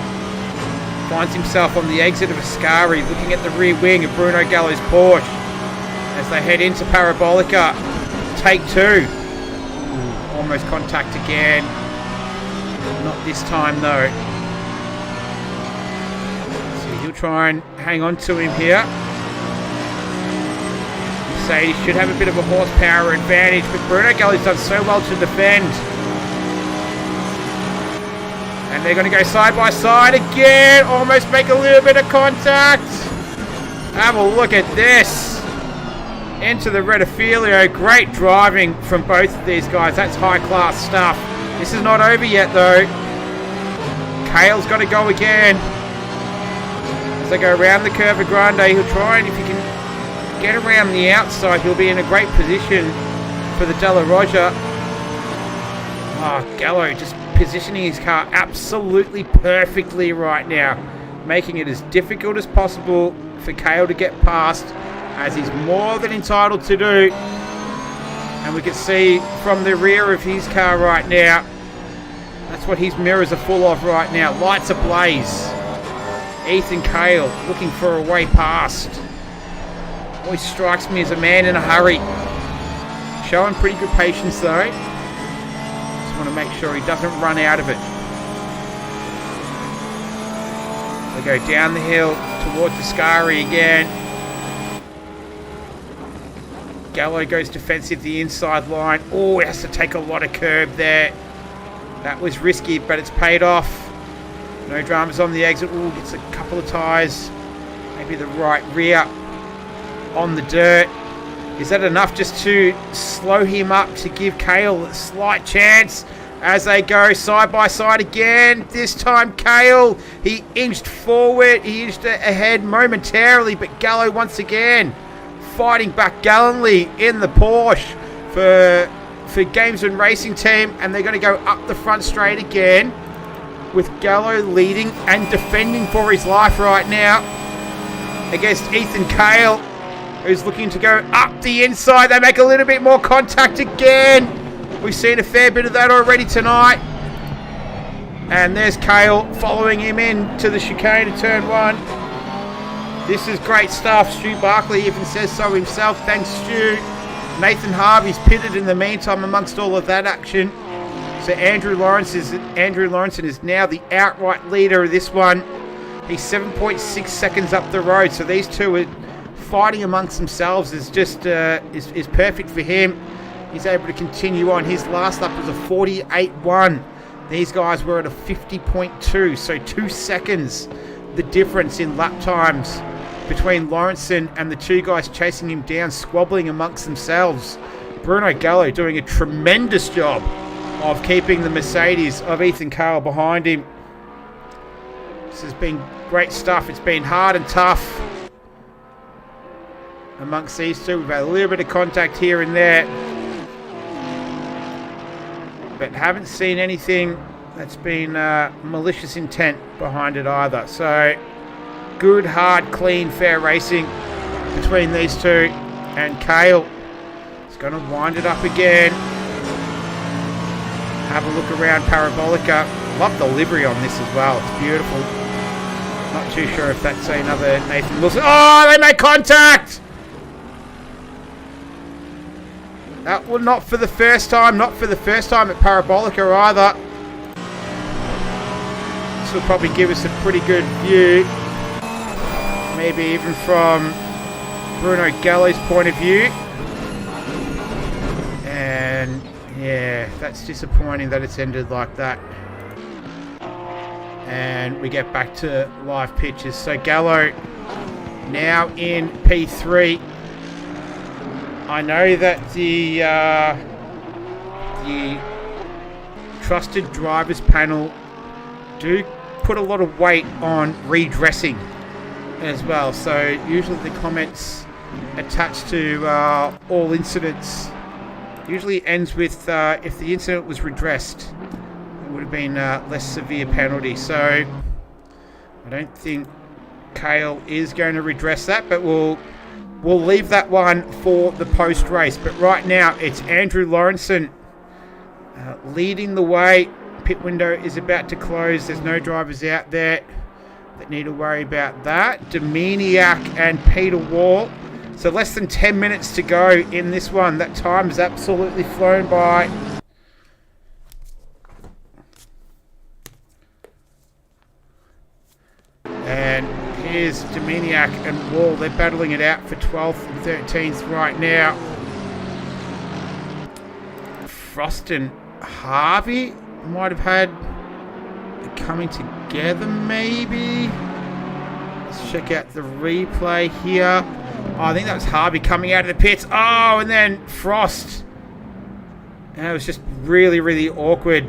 finds himself on the exit of Ascari, looking at the rear wing of Bruno Gallo's Porsche as they head into Parabolica. Take two. Almost contact again. Not this time though. So he'll try and hang on to him here. Mercedes should have a bit of a horsepower advantage, but Bruno Gallo's done so well to defend. And they're going to go side by side again. Almost make a little bit of contact. Have a look at this. Into the Rettifilio. Great driving from both of these guys. That's high class stuff. This is not over yet though. Cale's got to go again. As they go around the Curva Grande, he'll try, and if he can get around the outside, he'll be in a great position for the Della Roja. Gallo just positioning his car absolutely perfectly right now, making it as difficult as possible for Cale to get past, as he's more than entitled to do. And we can see from the rear of his car right now, that's what his mirrors are full of right now. Lights ablaze. Ethan Cale looking for a way past. Always strikes me as a man in a hurry. Showing pretty good patience though. Just want to make sure he doesn't run out of it. They go down the hill towards Ascari again. Gallo goes defensive the inside line. Oh, he has to take a lot of curb there. That was risky, but it's paid off. No dramas on the exit. Oh, gets a couple of tyres. Maybe the right rear on the dirt. Is that enough just to slow him up, to give Cale a slight chance as they go side by side again? This time Cale, he inched forward, he inched ahead momentarily, but Gallo once again fighting back gallantly in the Porsche for Gamesman Racing Team, and they're going to go up the front straight again with Gallo leading and defending for his life right now against Ethan Cale, who's looking to go up the inside. They make a little bit more contact again. We've seen a fair bit of that already tonight. And there's Cale following him in to the chicane of turn one. This is great stuff. Stu Barkley even says so himself. Thanks, Stu. Nathan Harvey's pitted in the meantime amongst all of that action. So Andrew Lawrenson is now the outright leader of this one. He's 7.6 seconds up the road. So these two are fighting amongst themselves. Is just is perfect for him. He's able to continue on. His last lap was a 48.1. These guys were at a 50.2. So 2 seconds the difference in lap times between Lawrenson and the two guys chasing him down, squabbling amongst themselves. Bruno Gallo doing a tremendous job of keeping the Mercedes of Ethan Cale behind him. This has been great stuff. It's been hard and tough amongst these two. We've had a little bit of contact here and there, but haven't seen anything that's been malicious intent behind it either. So good, hard, clean, fair racing between these two. And Cale is going to wind it up again. Have a look around Parabolica. Love the livery on this as well. It's beautiful. Not too sure if that's another Nathan Wilson. Oh, they make contact! That well, not for the first time. Not for the first time at Parabolica either. This will probably give us a pretty good view. Maybe even from Bruno Gallo's point of view. And yeah, that's disappointing that it's ended like that. And we get back to live pitches. So Gallo now in P3. I know that the trusted drivers panel do put a lot of weight on redressing as well. So usually the comments attached to all incidents usually ends with if the incident was redressed, it would have been less severe penalty. So I don't think Cale is going to redress that, but we'll leave that one for the post race. But right now it's Andrew Lawrenson leading the way. Pit window is about to close. There's no drivers out there that need to worry about that. Dominiak and Peter Wall. So less than 10 minutes to go in this one. That time has absolutely flown by. And here's Dominiak and Wall. They're battling it out for 12th and 13th right now. Frost and Harvey might have had it coming together maybe. Let's check out the replay here. Oh, I think that was Harvey coming out of the pits. Oh, and then Frost. And it was just really, really awkward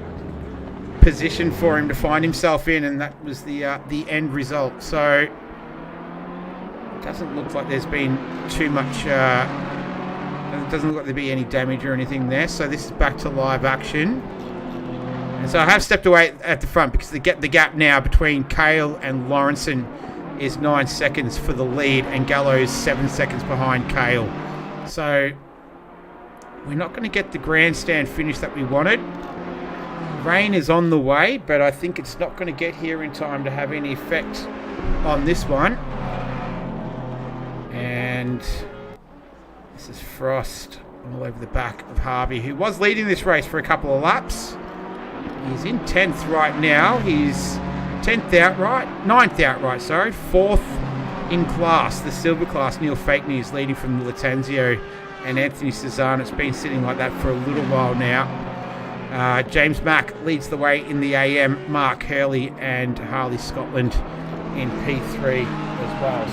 position for him to find himself in, and that was the end result. So it doesn't look like there's been too much. It doesn't look like there'd be any damage or anything there. So this is back to live action. And so I have stepped away at the front because the gap now between Cale and Lawrenson is 9 seconds for the lead, and Gallo's 7 seconds behind Cale. So we're not going to get the grandstand finish that we wanted. Rain is on the way, but I think it's not going to get here in time to have any effect on this one. And this is Frost all over the back of Harvey, who was leading this race for a couple of laps. He's in 10th right now. He's 10th outright, 9th outright, sorry. 4th in class, the silver class. Neil Fakeney is leading from the Latanzio, and Anthony Cezanne. It's been sitting like that for a little while now. James Mack leads the way in the AM. Mark Hurley and Harley Scotland in P3 as well.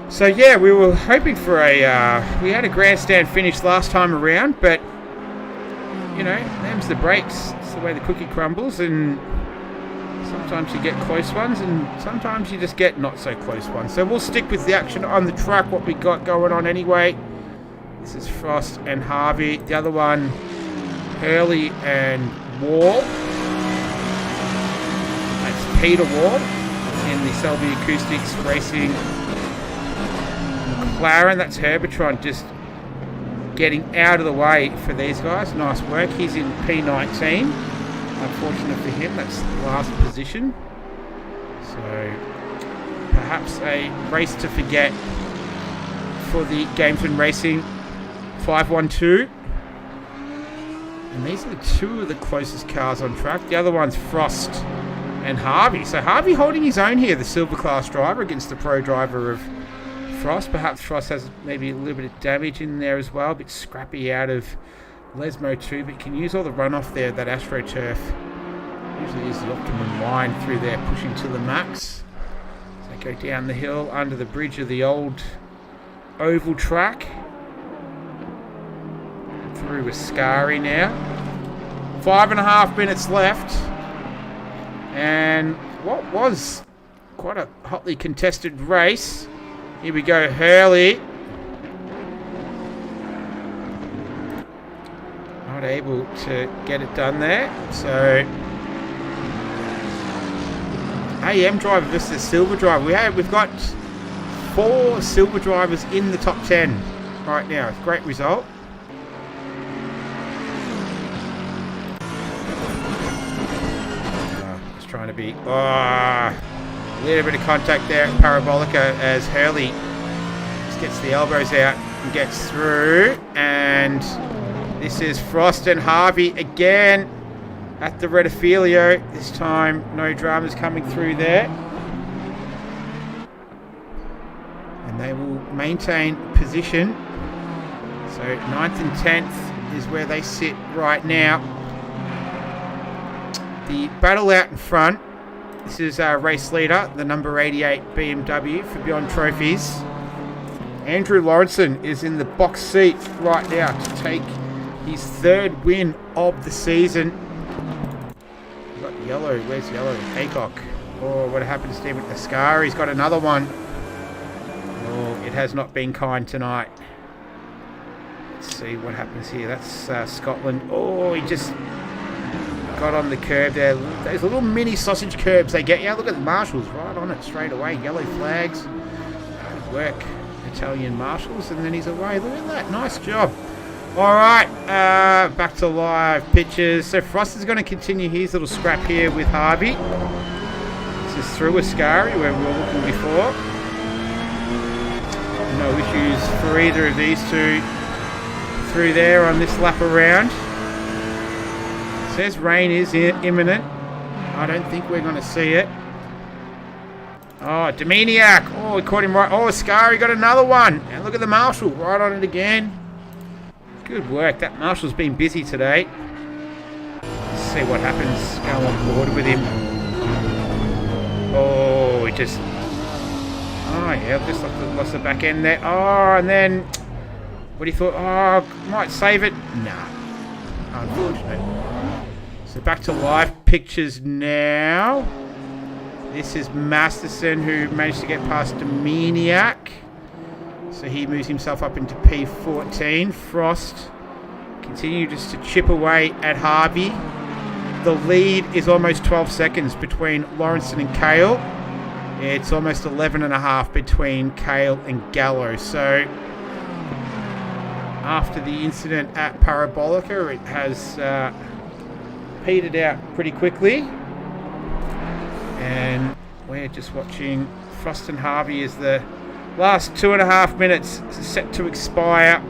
So yeah, we were hoping for we had a grandstand finish last time around, but you know, them's the breaks. It's the way the cookie crumbles, and sometimes you get close ones, and sometimes you just get not so close ones. So we'll stick with the action on the track, what we got going on anyway. This is Frost and Harvey. The other one, Hurley and Wall. That's Peter Wall in the Selby Acoustics Racing McLaren. That's Herbertron just getting out of the way for these guys. Nice work. He's in P19. Unfortunate for him, that's the last position. So perhaps a race to forget for the Gamesman Racing 512. And these are the two of the closest cars on track. The other one's Frost and Harvey. So Harvey holding his own here, the silver class driver, against the pro driver of Frost. Perhaps Frost has maybe a little bit of damage in there as well. A bit scrappy out of Lesmo too, but can use all the runoff there, that AstroTurf. Usually is the optimum line through there, pushing to the max. So go down the hill under the bridge of the old oval track. Through Ascari now. 5.5 minutes left. And what was quite a hotly contested race. Here we go, Hurley. Not able to get it done there. So AM driver versus silver driver. We've got 4 silver drivers in the top 10 right now. It's a great result. Just trying to be... a little bit of contact there at Parabolica as Hurley just gets the elbows out and gets through. And this is Frost and Harvey again at the Redifilio. This time, no dramas coming through there. And they will maintain position. So 9th and 10th is where they sit right now. The battle out in front. This is our race leader, the number 88 BMW for Beyond Trophies. Andrew Lawrenson is in the box seat right now to take his 3rd win of the season. We've got Yellow. Where's Yellow? Haycock. Oh, what happened to Stephen Ascar? He's got another one. Oh, it has not been kind tonight. Let's see what happens here. That's Scotland. Oh, he just got on the curb there. Those little mini sausage curbs they get you. Look at the marshals right on it straight away. Yellow flags. Good work, Italian marshals. And then he's away. Look at that. Nice job. All right. Back to live pictures. So Frost is going to continue his little scrap here with Harvey. This is through Ascari where we were looking before. No issues for either of these two through there on this lap around. Says rain is imminent. I don't think we're going to see it. Oh, Dominiak. Oh, we caught him right. Oh, Ascari got another one. And look at the marshal right on it again. Good work. That marshal's been busy today. Let's see what happens. Go on board with him. Oh, he just... Oh, yeah, just lost the back end there. Oh, and then... What do you thought? Oh, might save it. Nah. Unfortunate. So back to live pictures now. This is Masterson who managed to get past Dominiak. So he moves himself up into P14. Frost continue just to chip away at Harvey. The lead is almost 12 seconds between Lawrenson and Kale. It's almost 11.5 between Kale and Gallo. So after the incident at Parabolica, it has petered out pretty quickly. And we're just watching Frost and Harvey as the last 2.5 minutes set to expire,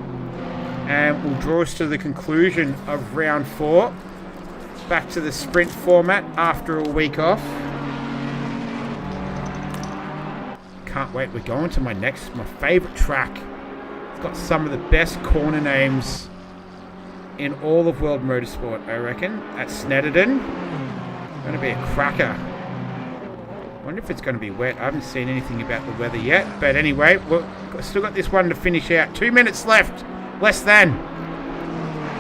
and will draw us to the conclusion of round 4. Back to the sprint format after a week off. Can't wait. We're going to my favourite track. It's got some of the best corner names in all of World Motorsport, I reckon. At Snetterton. Going to be a cracker. Wonder if it's going to be wet. I haven't seen anything about the weather yet. But anyway, we've still got this one to finish out. 2 minutes left. Less than.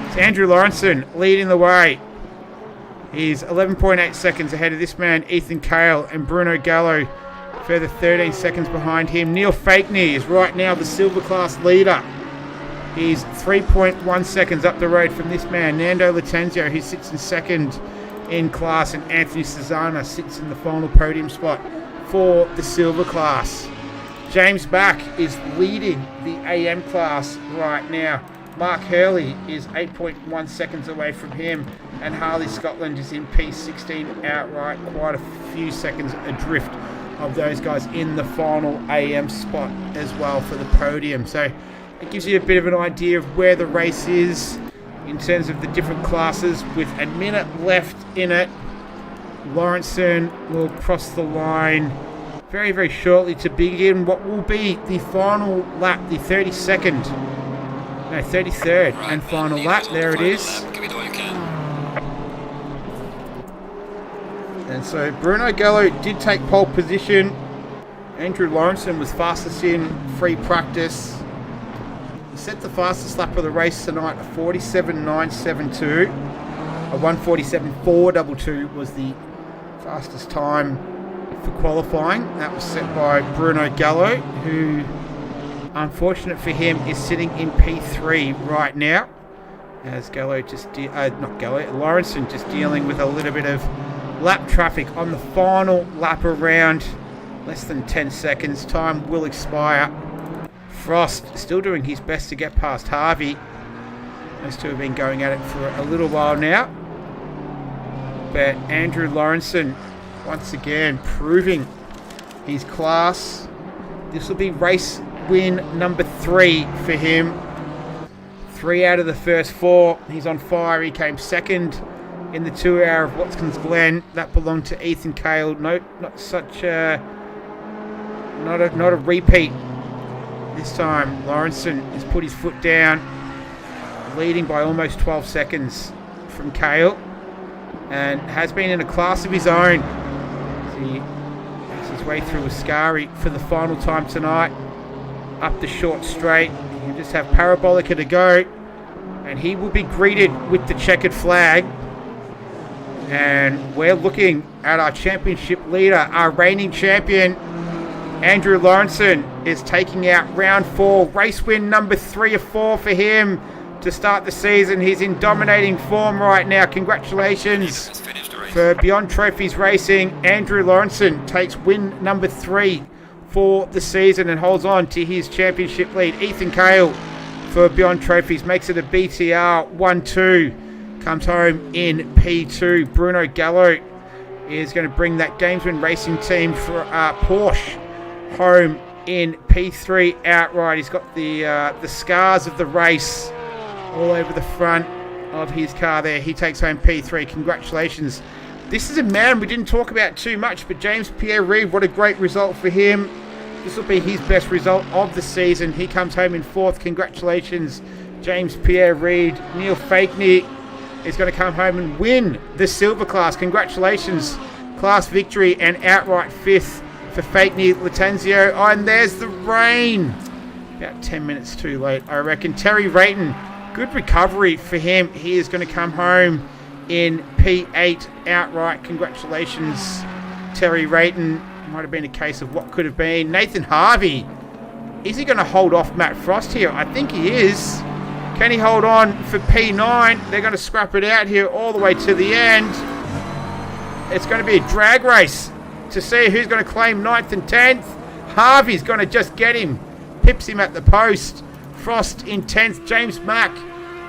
It's Andrew Lawrenson leading the way. He's 11.8 seconds ahead of this man, Ethan Kale, and Bruno Gallo further 13 seconds behind him. Neil Fakeney is right now the silver class leader. He's 3.1 seconds up the road from this man, Nando Latenzio, who sits in second in class, and Anthony Cesana sits in the final podium spot for the silver class. James Back is leading the AM class right now. Mark Hurley is 8.1 seconds away from him, and Harley Scotland is in P16 outright, quite a few seconds adrift of those guys in the final AM spot as well for the podium. So it gives you a bit of an idea of where the race is in terms of the different classes. With a minute left in it, Lawrenson will cross the line very, very shortly to begin what will be the final lap, the 33rd and final lap. There it is. And so Bruno Gallo did take pole position. Andrew Lawrenson was fastest in free practice. He set the fastest lap of the race tonight, a 47.972. A 147.422 was the fastest time for qualifying. That was set by Bruno Gallo, who, unfortunate for him, is sitting in P3 right now. As Lawrenson just dealing with a little bit of lap traffic on the final lap around Less than 10 seconds. Time will expire. Frost still doing his best to get past Harvey. Those two have been going at it for a little while now. But Andrew Lawrenson, once again, proving his class. This will be race win number 3 for him. 3 out of the first 4. He's on fire. He came second in the 2 hour of Watkins Glen. That belonged to Ethan Cale. No, not a repeat. This time, Lawrenson has put his foot down, leading by almost 12 seconds from Cale, and has been in a class of his own. He makes his way through Ascari for the final time tonight. Up the short straight. You just have Parabolica to go, and he will be greeted with the checkered flag. And we're looking at our championship leader, our reigning champion, Andrew Lawrenson, is taking out round 4. Race win number 3 of 4 for him to start the season. He's in dominating form right now. Congratulations for Beyond Trophies Racing. Andrew Lawrenson takes win number 3 for the season and holds on to his championship lead. Ethan Cale for Beyond Trophies makes it a BTR 1-2. Comes home in P2. Bruno Gallo is going to bring that Gamesman Racing team for Porsche home in P3 outright. He's got the scars of the race all over the front of his car there. He takes home P3. Congratulations. This is a man we didn't talk about too much, but James Pierre Reid, what a great result for him. This will be his best result of the season. He comes home in 4th. Congratulations, James Pierre Reid. Neil Fakeney is going to come home and win the silver class. Congratulations. Class victory and outright 5th for Fakeney Latenzio. Oh, and there's the rain. About 10 minutes too late, I reckon. Terry Rayton, good recovery for him. He is going to come home in P8 outright. Congratulations, Terry Rayton. Might have been a case of what could have been. Nathan Harvey, is he going to hold off Matt Frost here? I think he is. Can he hold on for P9? They're going to scrap it out here all the way to the end. It's going to be a drag race to see who's going to claim 9th and 10th. Harvey's going to just get him. Pips him at the post. Frost in 10th. James Mack,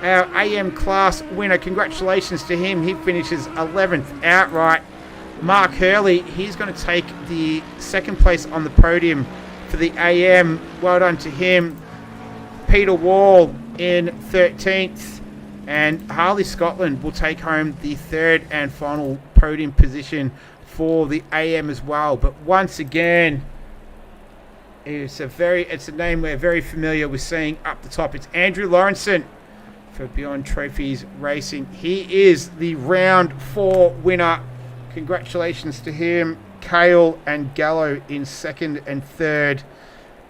our AM class winner. Congratulations to him. He finishes 11th outright. Mark Hurley, he's going to take the 2nd place on the podium for the AM. Well done to him. Peter Wall in 13th. And Harley Scotland will take home the 3rd and final podium position for the AM as well. But once again, it's a name we're very familiar with seeing up the top. It's Andrew Lawrenson for Beyond Trophies Racing. He is the round 4 winner. Congratulations to him. Cale and Gallo in 2nd and 3rd.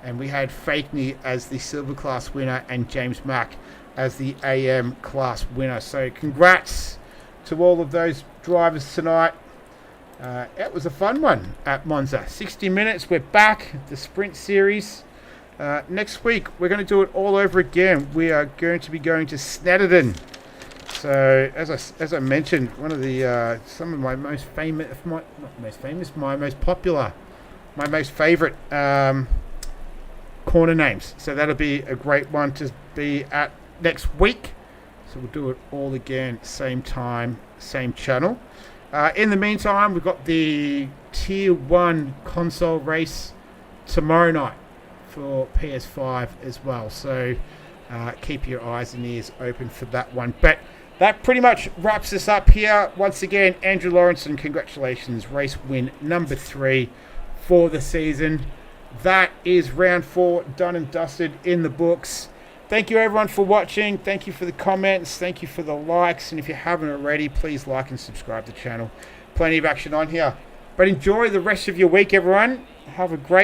And we had Fakeney as the silver class winner and James Mack as the AM class winner. So congrats to all of those drivers tonight. It was a fun one at Monza. 60 minutes. We're back. The sprint series. Next week, we're going to do it all over again. We are going to be going to Snetterton. So, as I mentioned, one of the some of my most famous, my most popular, my most favourite corner names. So that'll be a great one to be at next week. So we'll do it all again, same time, same channel. In the meantime, we've got the Tier 1 console race tomorrow night for PS5 as well. So keep your eyes and ears open for that one. But that pretty much wraps us up here. Once again, Andrew Lawrenson, congratulations. Race win number 3 for the season. That is round 4 done and dusted in the books. Thank you everyone for watching. Thank you for the comments. Thank you for the likes. And if you haven't already, please like and subscribe to the channel. Plenty of action on here. But enjoy the rest of your week, everyone. Have a great